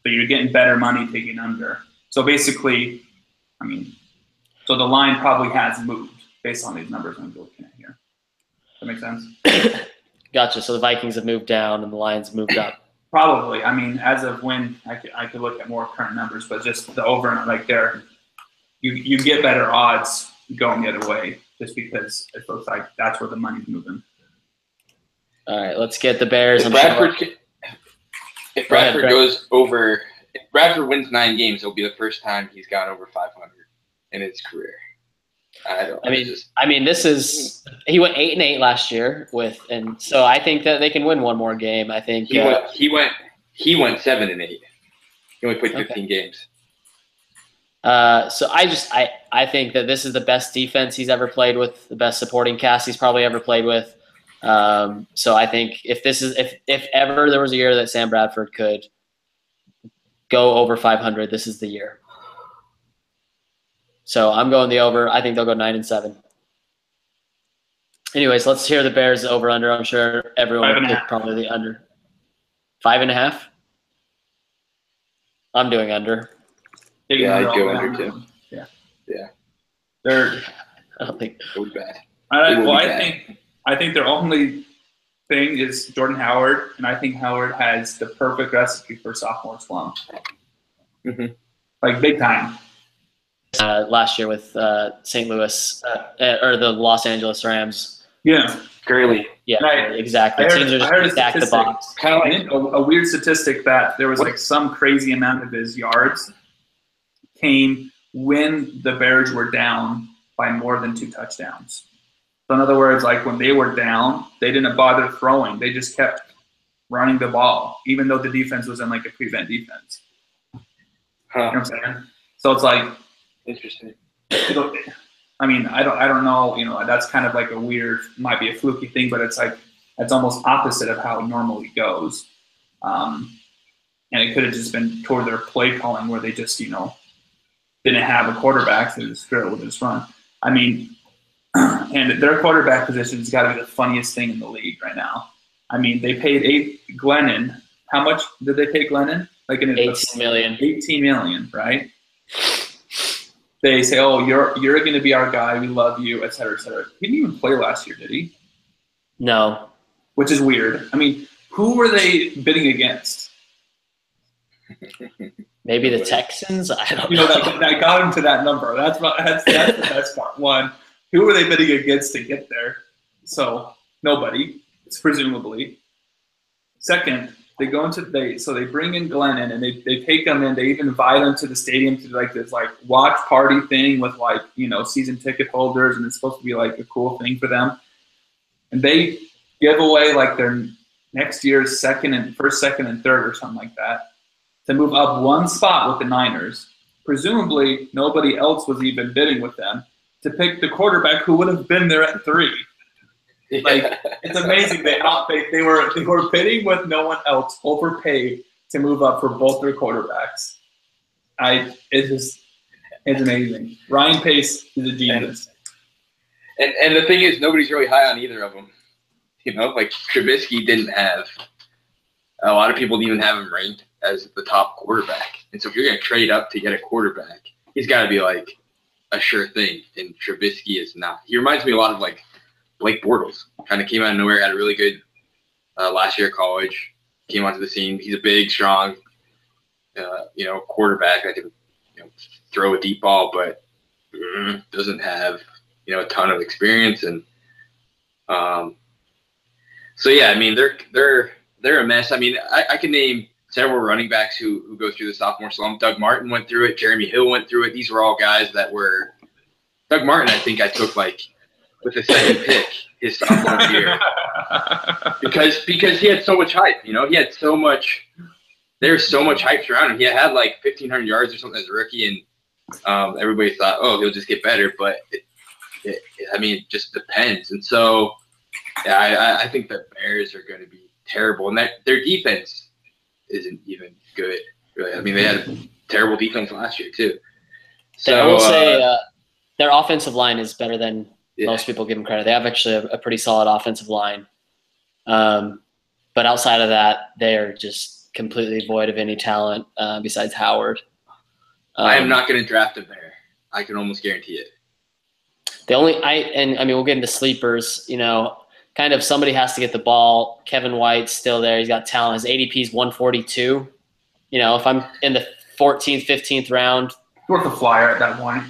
So you're getting better money taking under. So basically, so the line probably has moved based on these numbers I'm looking at here. That make sense? Gotcha. So the Vikings have moved down and the Lions moved up. Probably. As of when I could look at more current numbers, but just the over and there, you get better odds going the other way just because it looks like that's where the money's moving. All right, let's get the Bears. If Bradford goes over if Bradford wins 9 games, it'll be the first time he's gone over 500 in his career. I mean, this is he went 8-8 last year and so I think that they can win one more game. I think he went 7-8. He only played 15 games. So I think that this is the best defense he's ever played with, the best supporting cast he's probably ever played with. So I think if ever there was a year that Sam Bradford could go over 500, this is the year. So I'm going the over. I think they'll go 9-7. Anyways, let's hear the Bears over under. I'm sure everyone would pick probably the under. 5.5. I'm doing under. Yeah, I'd go under too. Yeah. They're. I don't think it'll be bad. I think their only thing is Jordan Howard, and I think Howard has the perfect recipe for sophomore slump. Mm-hmm. Like big time. Last year with St. Louis or the Los Angeles Rams. Yeah. Gurley. Yeah, exactly. Teams are just stack the box. Kind of like a weird statistic that there was like some crazy amount of his yards came when the Bears were down by more than 2 touchdowns. So in other words, like when they were down, they didn't bother throwing. They just kept running the ball, even though the defense was in like a prevent defense. You know what I'm saying? So it's like interesting. I mean, I don't know. You know, that's kind of like a weird, might be a fluky thing, but it's like it's almost opposite of how it normally goes. And it could have just been toward their play calling where they just, you know, didn't have a quarterback, so they just would just run. I mean, and their quarterback position has got to be the funniest thing in the league right now. I mean, they paid Glennon. How much did they pay Glennon? Like $18 million. $18 million, right? They say, "Oh, you're going to be our guy. We love you, et cetera, et cetera." He didn't even play last year, did he? No. Which is weird. I mean, who were they bidding against? Maybe the Texans. I don't know. You know that got him to that number. That's the best part. One, who were they bidding against to get there? So nobody. It's presumably. Second, they go into they bring in Glennon and they take them in. They even invite them to the stadium to like this like watch party thing with like, you know, season ticket holders, and it's supposed to be like a cool thing for them. And they give away like their next year's first, second, and third or something like that to move up one spot with the Niners. Presumably nobody else was even bidding with them to pick the quarterback who would have been there at 3. Like, it's amazing. They were bidding with no one else, overpaid to move up for both their quarterbacks. It's amazing. Ryan Pace is a genius. And the thing is, nobody's really high on either of them. You know, like Trubisky didn't have – a lot of people didn't even have him ranked as the top quarterback. And so if you're going to trade up to get a quarterback, he's got to be like a sure thing. And Trubisky is not. He reminds me a lot of like Blake Bortles. Kind of came out of nowhere, had a really good last year at college, came onto the scene. He's a big, strong, quarterback that can throw a deep ball, but doesn't have a ton of experience. And so yeah, I mean they're a mess. I mean I can name several running backs who go through the sophomore slump. Doug Martin went through it. Jeremy Hill went through it. These were all guys that were – Doug Martin I think I took like with the second pick his sophomore year because he had so much hype. He had so much – there's so much hype around him. He had like 1,500 yards or something as a rookie, and everybody thought, oh, he'll just get better. But it just depends. And so, yeah, I think the Bears are going to be terrible, and that their defense isn't even good. Really, I mean, they had a terrible defense last year too. So I will say their offensive line is better than most people give them credit. They have actually a pretty solid offensive line, but outside of that, they are just completely void of any talent besides Howard. I am not going to draft him there. I can almost guarantee it. We'll get into sleepers. Kind of somebody has to get the ball. Kevin White's still there. He's got talent. His ADP is 142. If I'm in the 14th, 15th round, worth a flyer at that point.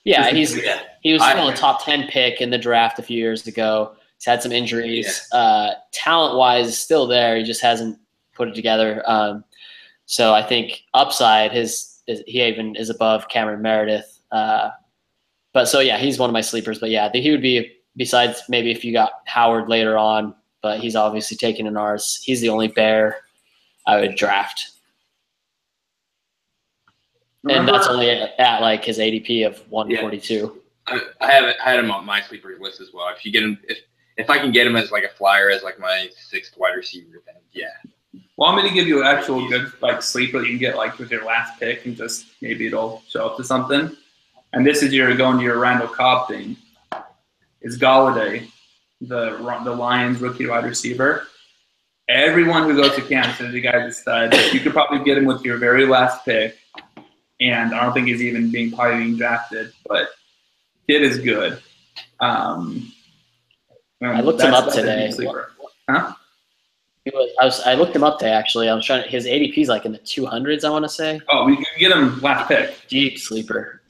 Yeah, he was still a top 10 pick in the draft a few years ago. He's had some injuries. Talent-wise, still there. He just hasn't put it together. So I think upside, he even is above Cameron Meredith. But so, yeah, he's one of my sleepers. But, yeah, I think he would be, besides maybe if you got Howard later on, but he's obviously taken in ours. He's the only Bear I would draft. And that's only at like his ADP of 142. Yeah. I had him on my sleepers list as well. If you get him, if I can get him as like a flyer, as like my 6th wide receiver, then yeah. Well, I'm going to give you an actual good like sleeper that you can get like with your last pick, and just maybe it'll show up to something. And this is going to your Randall Cobb thing. Is Galladay, the Lions rookie wide receiver? Everyone who goes to camp says the guy's a stud. You could probably get him with your very last pick, and I don't think he's even probably being drafted. But kid is good. I looked him up today. Huh? I looked him up today, actually. I was trying. His ADP is like in the 200s, I want to say. Oh, we can get him last pick. Deep sleeper.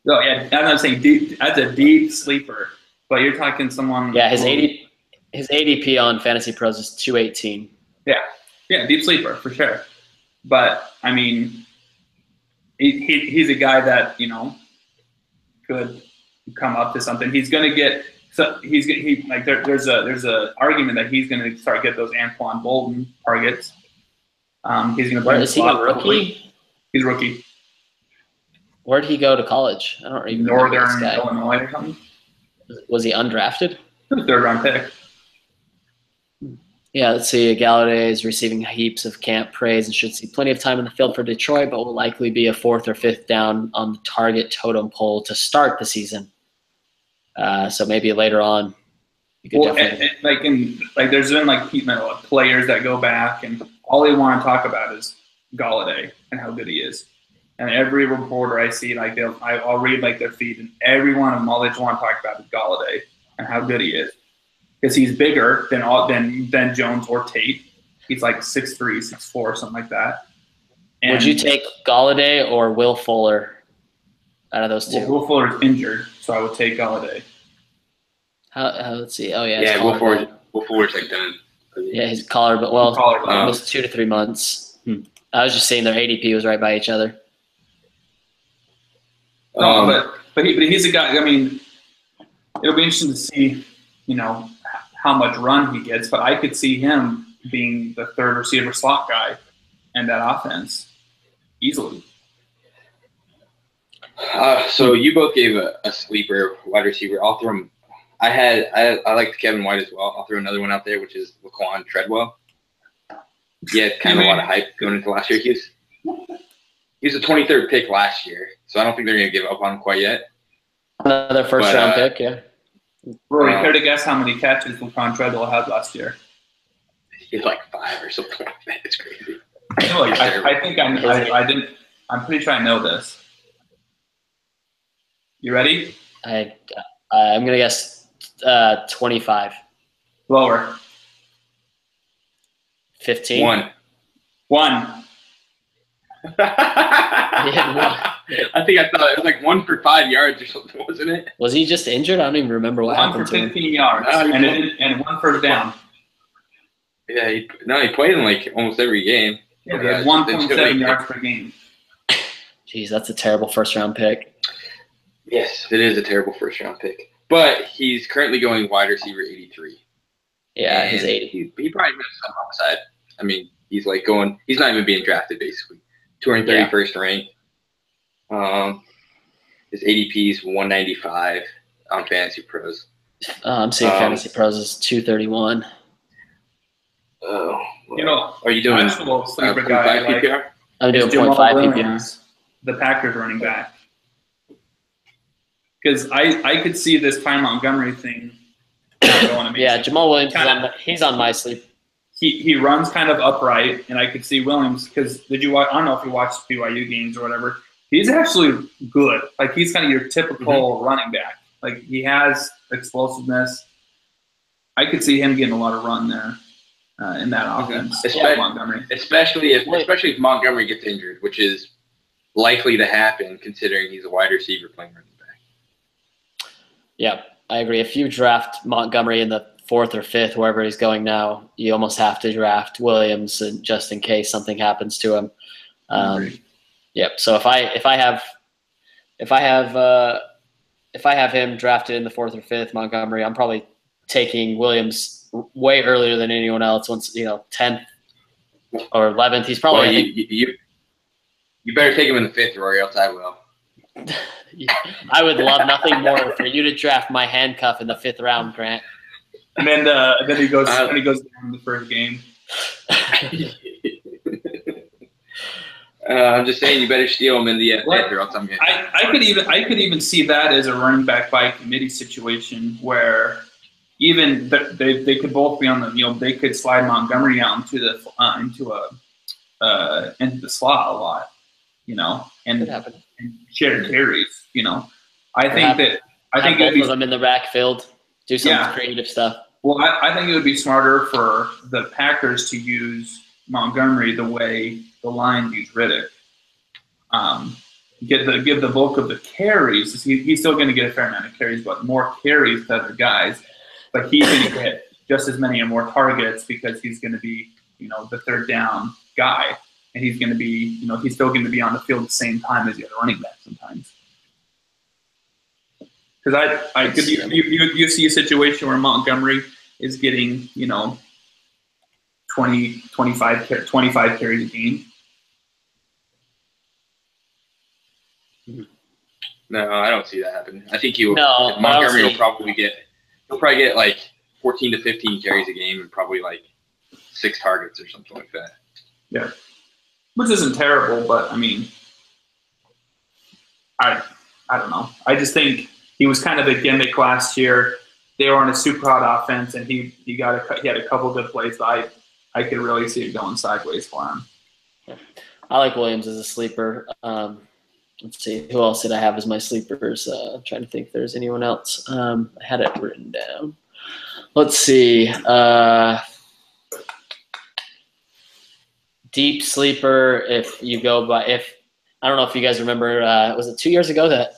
Oh yeah, I'm not saying deep. That's a deep sleeper. But you're talking someone. Yeah, his ADP on Fantasy Pros is 218. Yeah, deep sleeper for sure. But I mean, he's a guy that could come up to something. He's going to get. So there's a argument that he's going to start get those Anquan Bolden targets. He's going to. Where is he a rookie? He's a rookie. Where did he go to college? I don't even know this guy. Illinois or something. Was he undrafted? He was a 3rd round pick. Yeah, let's see. Galladay is receiving heaps of camp praise and should see plenty of time in the field for Detroit, but will likely be a 4th or 5th down on the target totem pole to start the season. So maybe later on, you could definitely. There's been like players that go back and all they want to talk about is Galladay and how good he is. And every reporter I see, I'll read their feed, and every one of them, all they want to talk about is Galladay and how good he is, because he's bigger than Jones or Tate. He's like 6'3", 6'4", something like that. And would you take Galladay or Will Fuller out of those two? Will Fuller's injured, so I would take Galladay. Let's see. Oh yeah. Yeah, Will Fuller's like done. Yeah, he's collarbone. Almost 2 to 3 months. I was just saying their ADP was right by each other. But he's a guy. I mean, it'll be interesting to see, how much run he gets. But I could see him being the 3rd receiver slot guy in that offense easily. So you both gave a sleeper wide receiver. I'll throw him. I liked Kevin White as well. I'll throw another one out there, which is Laquan Treadwell. He had kind of a lot of hype going into last year. He was a 23rd pick last year, so I don't think they're going to give up on him quite yet. Another first-round pick, yeah. Rory, care to guess how many catches Laquan Treadwell had last year? He had like 5 or something like that. It's crazy. I think I didn't. I'm pretty sure I know this. You ready? I'm going to guess 25. Lower. 15. 1. I think I thought it was like 1 for 5 yards or something, wasn't it? Was he just injured? I don't even remember what happened to him. 1 for 15 yards and 1 first down. Yeah, he played in like almost every game. Yeah, he had 1.7 yards per game. Jeez, that's a terrible first-round pick. Yes, it is a terrible first-round pick. But he's currently going wide receiver 83. Yeah, he's 80. He probably has some upside. I mean, he's not even being drafted, basically. 231st ranked. His ADP is 195 on Fantasy Pros. I'm seeing Fantasy Pros is 231. Oh, well, are you doing sleeper guy? PPR? I'm doing 0.5 PPR. The Packers running back. Because I could see this Ty Montgomery thing going. Yeah, Jamal Williams, he's on my sleep. He runs kind of upright, and I could see Williams because I don't know if you watched BYU games or whatever. He's actually good. Like, he's kind of your typical running back. Like, he has explosiveness. I could see him getting a lot of run there in that offense. Especially if Montgomery gets injured, which is likely to happen considering he's a wide receiver playing running back. Yeah, I agree. If you draft Montgomery in the 4th or 5th, wherever he's going now, you almost have to draft Williams just in case something happens to him. Yep. So if I have him drafted in the 4th or 5th, Montgomery, I'm probably taking Williams way earlier than anyone else. Once 10th or 11th, he's probably. You better take him in the 5th, or else I will. I would love nothing more for you to draft my handcuff in the 5th round, Grant. And then he goes down in the first game. I'm just saying, you better steal him in the 5th, or else I'm getting. I could even see that as a running back by committee situation where even they could both be on the they could slide Montgomery out into the slot a lot, and share carries. I think both of them in the backfield, do some creative stuff. Well, I think it would be smarter for the Packers to use Montgomery the way the Lions use Riddick. Give the bulk of the carries. He's still going to get a fair amount of carries, but more carries to other guys. But he's going to get just as many or more targets because he's going to be, the 3rd down guy, and he's going to be, he's still going to be on the field at the same time as the other running back sometimes. Because you see a situation where Montgomery is getting 25 carries a game. No, I don't see that happening. I think Montgomery will probably get like 14 to 15 carries a game and probably like 6 targets or something like that. Yeah, which isn't terrible, but I mean, I don't know. I just think he was kind of a gimmick last year. They were on a super hot offense, and he had a couple good plays. But I could really see it going sideways for him. Yeah. I like Williams as a sleeper. Let's see, who else did I have as my sleepers? I'm trying to think if there's anyone else. I had it written down. Let's see. Deep sleeper, if you go by, I don't know if you guys remember, was it 2 years ago that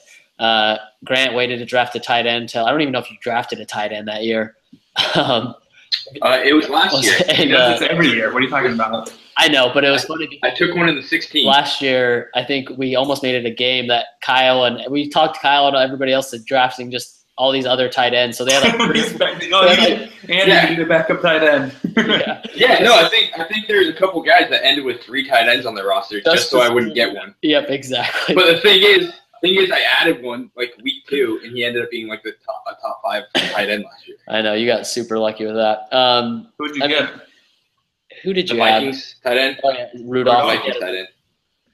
Grant waited to draft a tight end till, I don't even know if you drafted a tight end that year. It was last year. And, it's every year. What are you talking about? I know, but it was funny because I took one in the 16th. Last year, I think we almost made it a game that we talked Kyle and everybody else to drafting just all these other tight ends. So they had Andy needed a backup tight end. No, I think there's a couple guys that ended with 3 tight ends on their roster just so I wouldn't get one. Yep, exactly. But the thing is, I added one like week 2, and he ended up being like a top 5 tight end last year. I know, you got super lucky with that. Who'd you get? Who did you have? Vikings tight end. Oh yeah, Rudolph. Vikings tight end.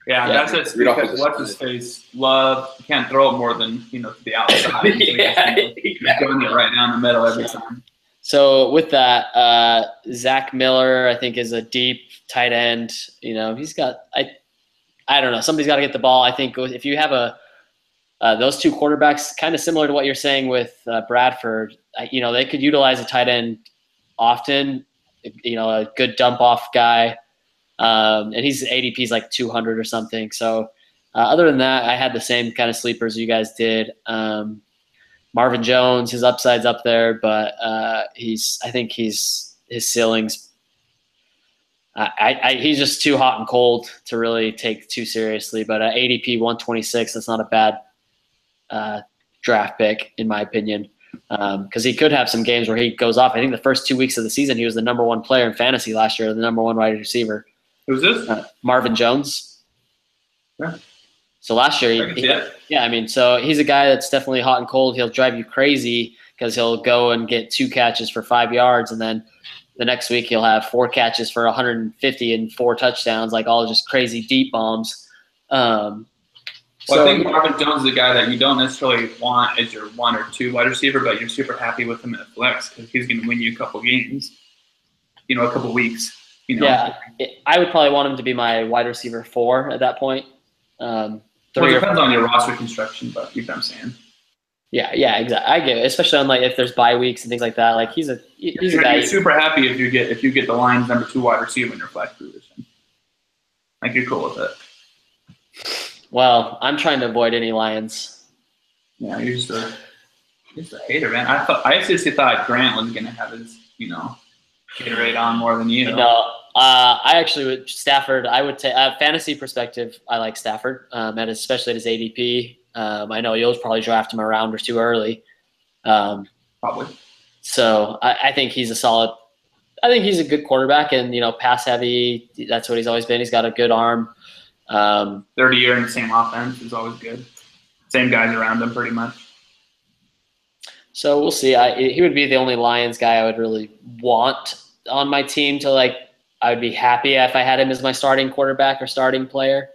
Yeah, that's it. Because what's his face? Love can't throw it more than to the outside. He's going it right down the middle every time. So with that, Zach Miller, I think, is a deep tight end. He's got I don't know. Somebody's got to get the ball. I think if you have those 2 quarterbacks, kind of similar to what you're saying with Bradford, they could utilize a tight end often. A good dump off guy. And his ADP is like 200 or something. So other than that, I had the same kind of sleepers you guys did. Marvin Jones, his upside's up there, but I think his ceiling's he's just too hot and cold to really take too seriously. But ADP 126, that's not a bad draft pick in my opinion. Because he could have some games where he goes off. I think the first 2 weeks of the season, he was the number 1 player in fantasy last year, the number 1 wide receiver. Who's this? Marvin Jones. Yeah. So last year, so he's a guy that's definitely hot and cold. He'll drive you crazy because he'll go and get 2 catches for 5 yards, and then the next week he'll have 4 catches for 150 and 4 touchdowns, like all just crazy deep bombs. I think Marvin Jones is a guy that you don't necessarily want as your 1 or 2 wide receiver, but you're super happy with him at flex because he's going to win you a couple games, a couple weeks. Yeah, I would probably want him to be my wide receiver 4 at that point. It depends on your roster construction, but you know what I'm saying. Yeah, exactly. I get it, especially on if there's bye weeks and things like that. Like he's a guy. You're super happy if you get the Lions number 2 wide receiver in your flex position. Like you're cool with it. Well, I'm trying to avoid any Lions. Yeah, you're just a hater, man. I seriously thought Grant was gonna have his, Gatorade on more than you. No, I actually would Stafford. I would take fantasy perspective. I like Stafford, especially at his ADP. I know you'll probably draft him a round or two early. Probably. So I think he's a solid. I think he's a good quarterback, and pass heavy. That's what he's always been. He's got a good arm. 30 year in the same offense is always good. Same guys around him, pretty much. So we'll see. He would be the only Lions guy I would really want on my team to like. I would be happy if I had him as my starting quarterback or starting player,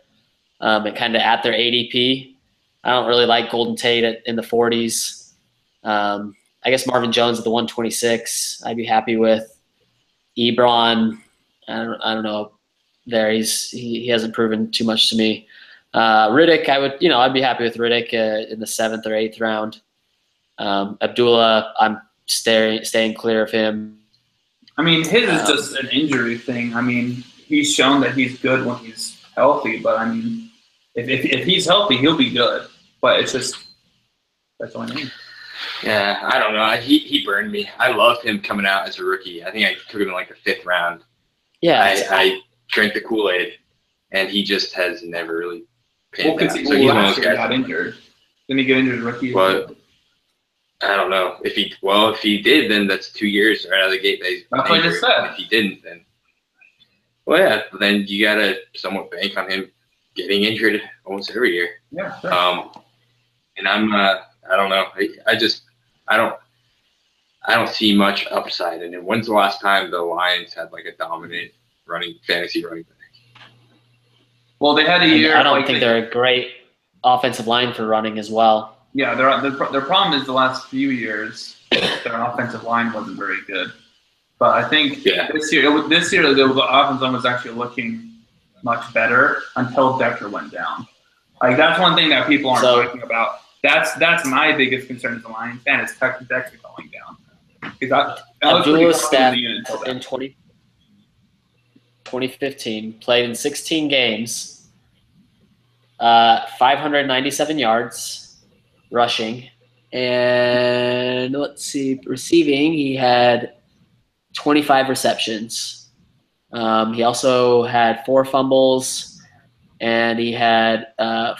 and kind of at their ADP. I don't really like Golden Tate in the 40s. I guess Marvin Jones at the 126. I'd be happy with Ebron. I don't know. There he hasn't proven too much to me. Riddick, I'd be happy with Riddick in the 7th or 8th round. Abdullah, I'm staying clear of him. I mean, his is just an injury thing. I mean, he's shown that he's good when he's healthy, but I mean, if he's healthy, he'll be good. But it's just that's all I mean. Yeah, I don't know. He burned me. I loved him coming out as a rookie. I think I took him in like the 5th round. Yeah, I drank the Kool-Aid, and he just has never really panned out. So he's one of those guys. Got injured. Didn't he get injured rookie? Well, I don't know. If he did, then that's 2 years right out of the gate. That's what I just said. If he didn't, then then you gotta somewhat bank on him getting injured almost every year. Yeah. Sure. And I don't know. I don't see much upside in it. When's the last time the Lions had like a dominant fantasy running back? Well, they had a year. I don't think they're a great offensive line for running as well. Yeah, their problem is the last few years their offensive line wasn't very good. But I think this year the offensive line was actually looking much better until Decker went down. Like that's one thing that people aren't talking about. That's my biggest concern as a Lions fan is Decker going down. Because Abdullah's stat in 2015 played in 16 games, 597 yards. Rushing, and let's see, receiving, he had 25 receptions. He also had 4 fumbles, and he had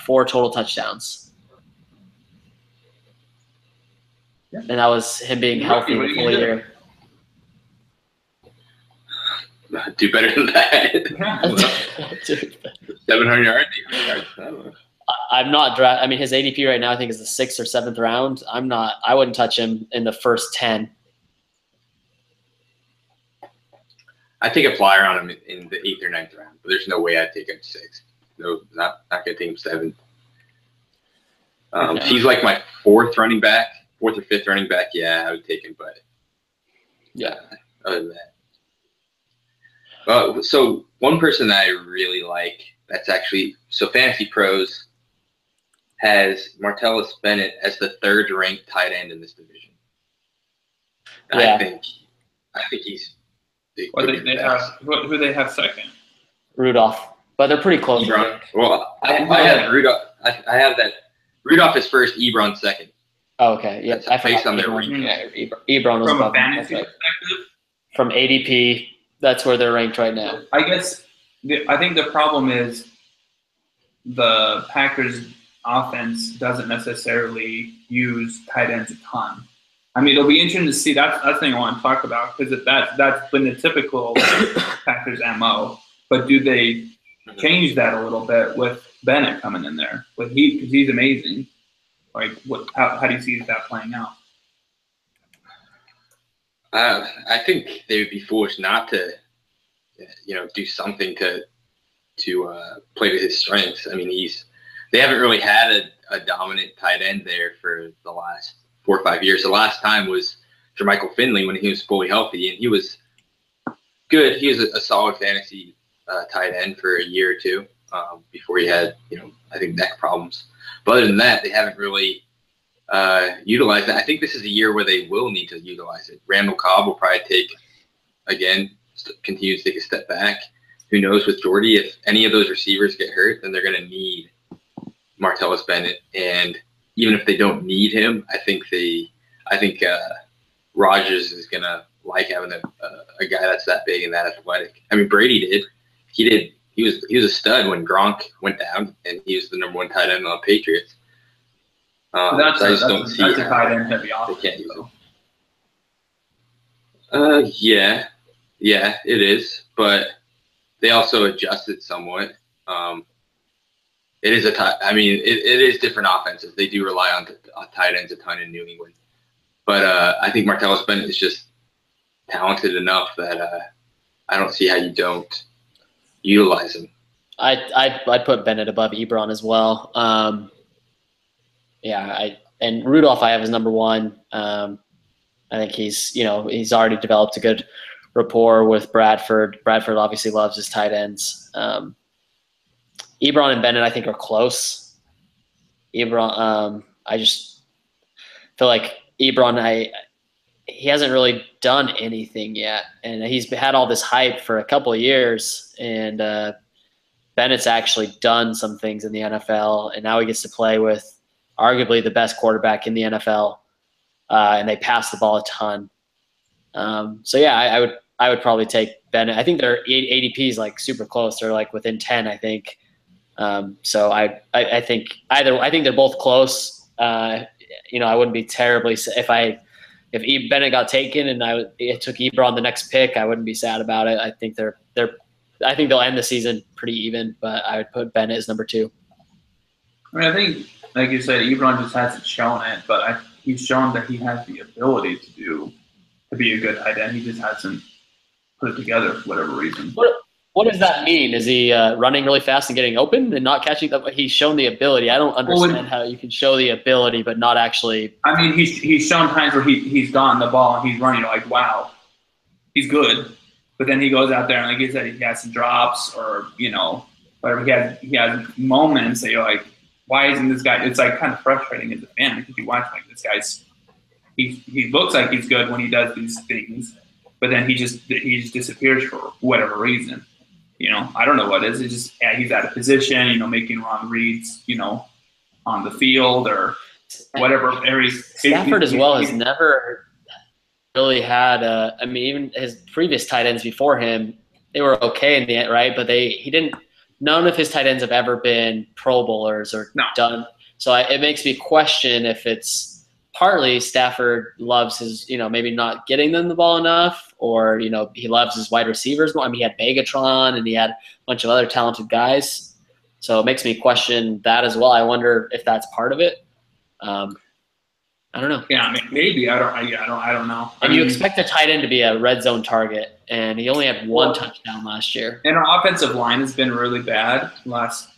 4 total touchdowns. Yeah. And that was him being healthy the full year. Do better than that. 700 yards, 800 yards. I don't know. I'm not draft. I mean, his ADP right now I think is the 6th or 7th round. I wouldn't touch him in the first 10. I take a flyer on him in the 8th or 9th round, but there's no way I'd take him 6th. No, not gonna take him 7th. Okay. He's like my 4th running back, 4th or 5th running back. Yeah, I would take him, but other than that. So one person that I really like that's actually Fantasy Pros has Martellus Bennett as the 3rd ranked tight end in this division. Yeah. I think he's. Who do they have second? Rudolph, but they're pretty close. Well, I have Rudolph. I have that Rudolph is first, Ebron second. Oh, okay. Yeah, that's based on their ranking. Yeah, Ebron was from a fantasy perspective. From ADP, that's where they're ranked right now. I guess I think the problem is the Packers' offense doesn't necessarily use tight ends a ton. I mean, it'll be interesting to see. That's the thing I want to talk about because that's been the typical Packers MO. But do they change that a little bit with Bennett coming in there? Because he's amazing. Like, how do you see that playing out? I think they would be foolish not to, do something to play with his strengths. I mean, they haven't really had a dominant tight end there for the last 4 or 5 years. The last time was Jermichael Finley when he was fully healthy, and he was good. He was a solid fantasy tight end for a year or two before he had, I think neck problems. But other than that, they haven't really utilized that. I think this is a year where they will need to utilize it. Randall Cobb will probably continue to take a step back. Who knows with Jordy, if any of those receivers get hurt, then they're going to need Martellus Bennett. And even if they don't need him, I think Rodgers is going to like having a guy that's that big and that athletic. I mean, Brady did. He was a stud when Gronk went down, and he was the number 1 tight end on the Patriots. So I just don't see that's a tight end heavy they offense. can't use him. Yeah, it is, but they also adjusted somewhat. It is I mean, it is different offenses. They do rely on tight ends a ton in New England, but I think Martellus Bennett is just talented enough that I don't see how you don't utilize him. I'd put Bennett above Ebron as well. And Rudolph I have as number 1. I think he's already developed a good rapport with Bradford. Bradford obviously loves his tight ends. Ebron and Bennett I think are close. Ebron, I just feel like Ebron, he hasn't really done anything yet, and he's had all this hype for a couple of years, and Bennett's actually done some things in the NFL, and now he gets to play with arguably the best quarterback in the NFL, and they pass the ball a ton. So yeah, I would probably take Bennett. I think their ADPs like super close. They're like within 10, I think. So I think they're both close. I wouldn't be terribly if Bennett got taken and I took Ebron the next pick, I wouldn't be sad about it. I think they'll end the season pretty even, but I would put Bennett as number 2. I mean, I think, like you said, Ebron just hasn't shown it, but he's shown that he has the ability to be a good tight end. He just hasn't put it together for whatever reason. What does that mean? Is he running really fast and getting open and not catching the? He's shown the ability. I don't understand how you can show the ability but not actually. I mean, he's shown times where he's gotten the ball and he's running like, wow, he's good. But then he goes out there and, like you said, he has some drops or whatever. He has moments that you're like, why isn't this guy? It's like kind of frustrating as a fan because you watch like this guy's. He looks like he's good when he does these things, but then he just disappears for whatever reason. I don't know what it is. It's just he's out of position, making wrong reads, on the field or whatever. Stafford as well has never really had even his previous tight ends before him, they were okay in the end, right? But none of his tight ends have ever been Pro Bowlers or done. So it makes me question if it's partly Stafford loves his, maybe not getting them the ball enough, or, he loves his wide receivers more. I mean, he had Megatron and he had a bunch of other talented guys. So it makes me question that as well. I wonder if that's part of it. I don't know. Yeah, maybe. I don't know. You expect a tight end to be a red zone target, and he only had 1 touchdown last year. And our offensive line has been really bad last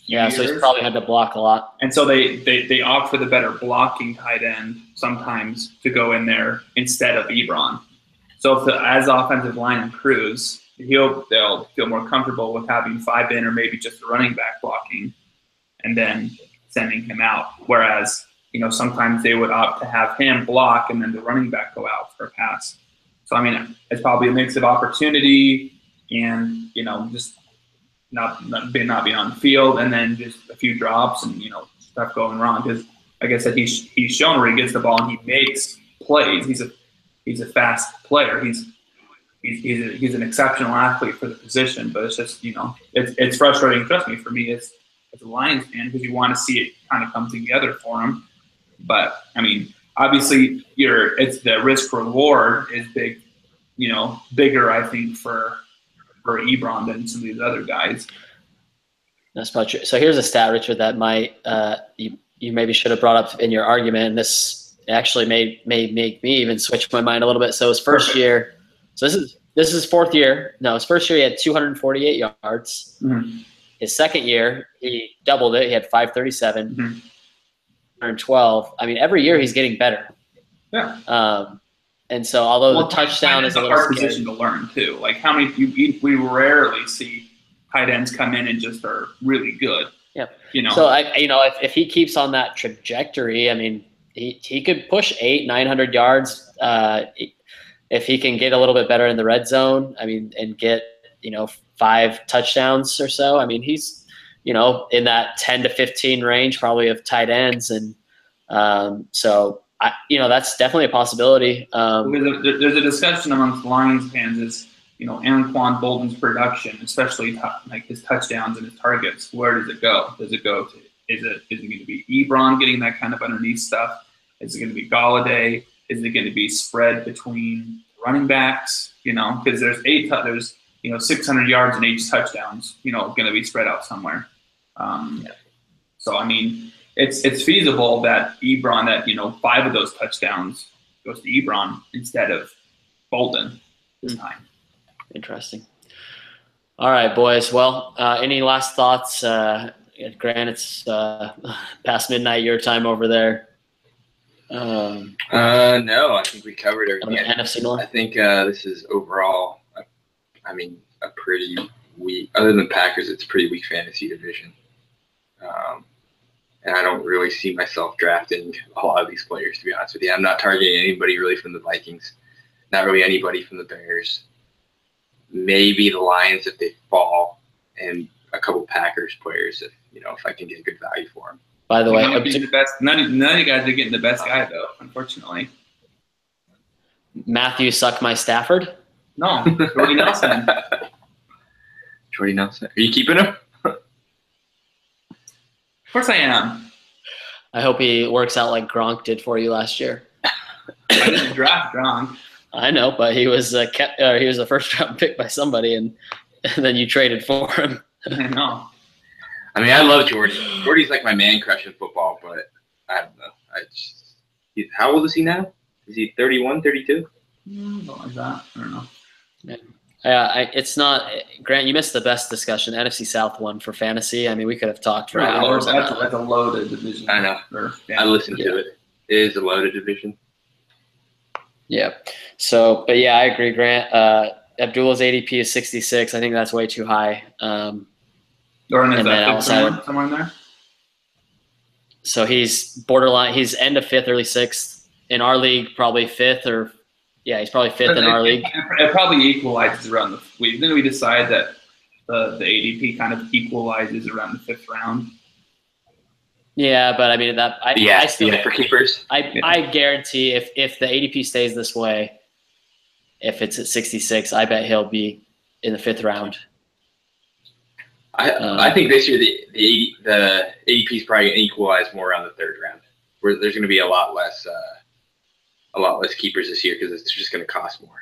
years. So he's probably had to block a lot. And so they opt for the better blocking tight end sometimes to go in there instead of Ebron. So as offensive line improves, they'll feel more comfortable with having 5 in or maybe just a running back blocking and then sending him out. Whereas, sometimes they would opt to have him block and then the running back go out for a pass. So, I mean, it's probably a mix of opportunity and, just not being on the field, and then just a few drops and stuff going wrong. Because like I said, he's shown where he gets the ball and he makes plays. He's a fast player. He's an exceptional athlete for the position. But it's just it's frustrating. Trust me, for me as a Lions fan, because you want to see it kind of come together for him. But I mean, obviously, it's the risk reward is big. Bigger I think for Ebron than some of these other guys. That's probably true. So here's a stat, Richard, that might you maybe should have brought up in your argument, and this actually may make me even switch my mind a little bit. So his first year, so this is his 4th year. No, his first year he had 248 yards. Mm-hmm. His second year he doubled it. He had 537, 112. I mean, every year he's getting better. Yeah. And so, although the touchdown is a little hard position to learn too. Like how many we rarely see tight ends come in and just are really good. Yeah. So if he keeps on that trajectory, I mean, he could push 800-900 yards if he can get a little bit better in the red zone. I mean, and get 5 touchdowns or so. I mean, he's in that 10 to 15 range probably of tight ends, and so. that's definitely a possibility. There's a discussion amongst Lions fans is, Anquan Bolden's production, especially like his touchdowns and his targets. Where does it go? Does it go to? Is it going to be Ebron getting that kind of underneath stuff? Is it going to be Galladay? Is it going to be spread between running backs? Because there's 600 yards and 8 touchdowns. Going to be spread out somewhere. So I mean, it's feasible that Ebron, that 5 of those touchdowns goes to Ebron instead of Bolden this time. Interesting. All right, boys. Well, any last thoughts? Grant, it's past midnight your time over there. No, I think we covered everything. NFC North. I think this is overall, a pretty weak. Other than Packers, it's a pretty weak fantasy division. And I don't really see myself drafting a lot of these players, to be honest with you. I'm not targeting anybody really from the Vikings. Not really anybody from the Bears. Maybe the Lions if they fall, and a couple Packers players if I can get a good value for them. By the way, none of you guys are getting the best guy though, unfortunately. Matthew suck my Stafford? No, Jordy Nelson. Jordy Nelson. Are you keeping him? Of course I am. I hope he works out like Gronk did for you last year. I didn't draft Gronk. I know, but he was he was a first-round pick by somebody, and then you traded for him. I know. I love Jordy. Jordy's like my man crush in football, but I don't know. How old is he now? Is he 31, 32? Something like that. I don't know. It's not – Grant, you missed the best discussion, NFC South one for fantasy. We could have talked for hours. That's a loaded division. I know. I listened to it. It is a loaded division. Yeah. So, but yeah, I agree, Grant. Abdullah's ADP is 66. I think that's way too high. Or is that somewhere in there? So he's borderline. He's end of 5th, early 6th. In our league, probably 5th or – yeah, he's probably 5th in our league. It probably equalizes around the – didn't we decide that the ADP kind of equalizes around the 5th round? Yeah, but for keepers. I guarantee if the ADP stays this way, if it's at 66, I bet he'll be in the 5th round. I think this year the ADP is probably going to equalize more around the 3rd round, where there's going to be a lot less keepers this year because it's just going to cost more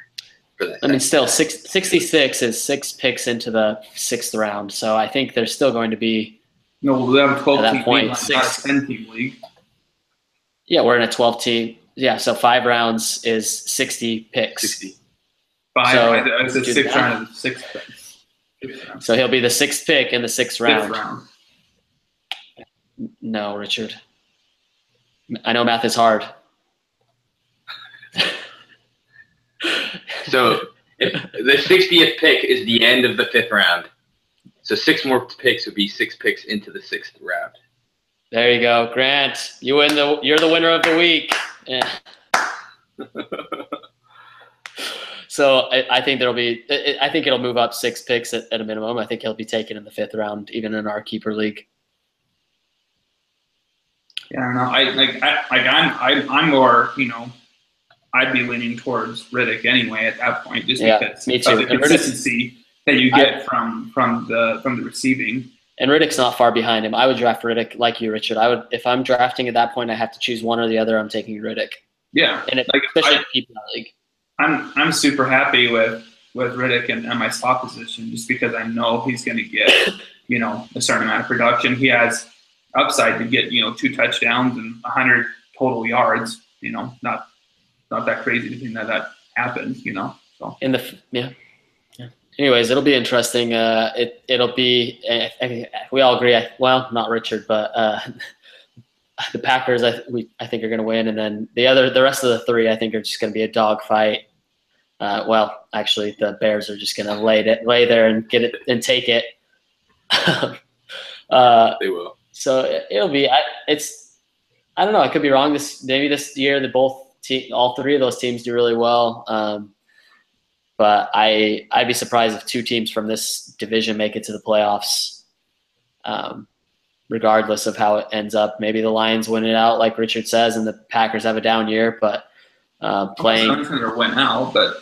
for that. Still 66 is 6 picks into the 6th round, so I think there's still going to be. No, we have a 12-team league, not a 10-team league. Yeah, we're in a 12-team. Yeah, so 5 rounds is 60 picks. 60. 5. So I said 6 rounds is 6 picks. So he'll be the 6th pick in the 6th round. 5th round. No, Richard. I know math is hard. So if the 60th pick is the end of the 5th round. So 6 more picks would be 6 picks into the 6th round. There you go, Grant. You're the winner of the week. Yeah. So I think I think it'll move up 6 picks at a minimum. I think he'll be taken in the 5th round, even in our keeper league. Yeah, I don't know. I'm more, I'd be leaning towards Riddick anyway at that point, just because of the consistency that you get from the receiving. And Riddick's not far behind him. I would draft Riddick like you, Richard. If I'm drafting at that point, I have to choose one or the other. I'm taking Riddick. Yeah, and especially in keeper league. I'm super happy with Riddick and my slot position just because I know he's going to get a certain amount of production. He has upside to get 2 touchdowns and 100 total yards. Not that crazy to think that happens. So Anyways, it'll be interesting. It'll be. We all agree. Well, not Richard, but the Packers. I think are going to win, and then the rest of the 3, I think, are just going to be a dogfight. Well, actually, the Bears are just going to lay there and get it and take it. They will. So it'll be. I don't know. I could be wrong. Maybe this year that all 3 of those teams do really well. But I'd be surprised if 2 teams from this division make it to the playoffs. regardless of how it ends up. Maybe the Lions win it out, like Richard says, and the Packers have a down year. But playing, I'm not going to win out, but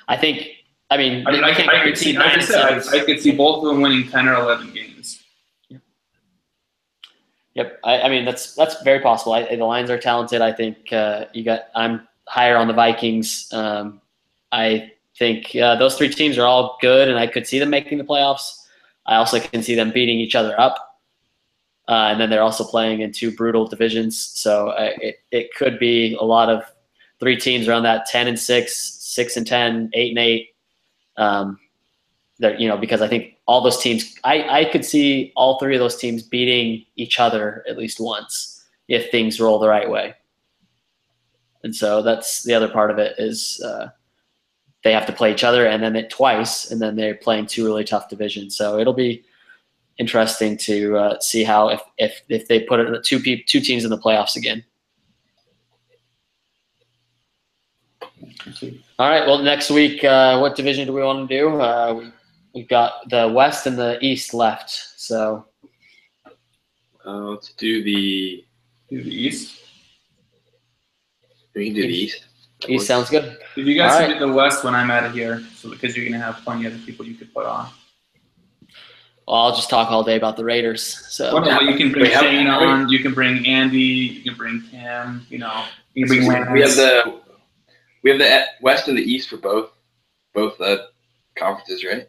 I think. I mean, I could see. Like I said, I could see both of them winning 10 or 11 games. Yep. I mean, that's very possible. The Lions are talented. I think I'm higher on the Vikings. I think those three teams are all good, and I could see them making the playoffs. I also can see them beating each other up. And then they're also playing in two brutal divisions. So it could be a lot of three teams around that 10-6, 6-10, 8-8. Because I think all those teams, I could see all three of those teams beating each other at least once if things roll the right way. And so that's the other part of it is they have to play each other and then twice, and then they're playing two really tough divisions. So it'll be interesting to see how if they put it two teams in the playoffs again. All right. Well, next week, what division do we want to do? We've got the West and the East left. So let's do the East. We can do the East. East sounds good. If you guys can do the West when I'm out of here, so because you're gonna have plenty of other people you could put on. Well, I'll just talk all day about the Raiders. So you can bring Shane on. You can bring Andy. You can bring Kim. You can bring Lance. We have the West and the East for both conferences, right?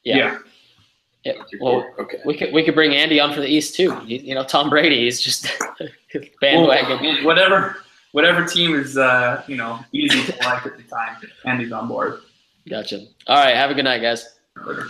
Yeah. Well, okay. We could bring Andy on for the East too. Tom Brady is just bandwagon. Well, whatever team is easy to like at the time, Andy's on board. Gotcha. All right. Have a good night, guys. Later.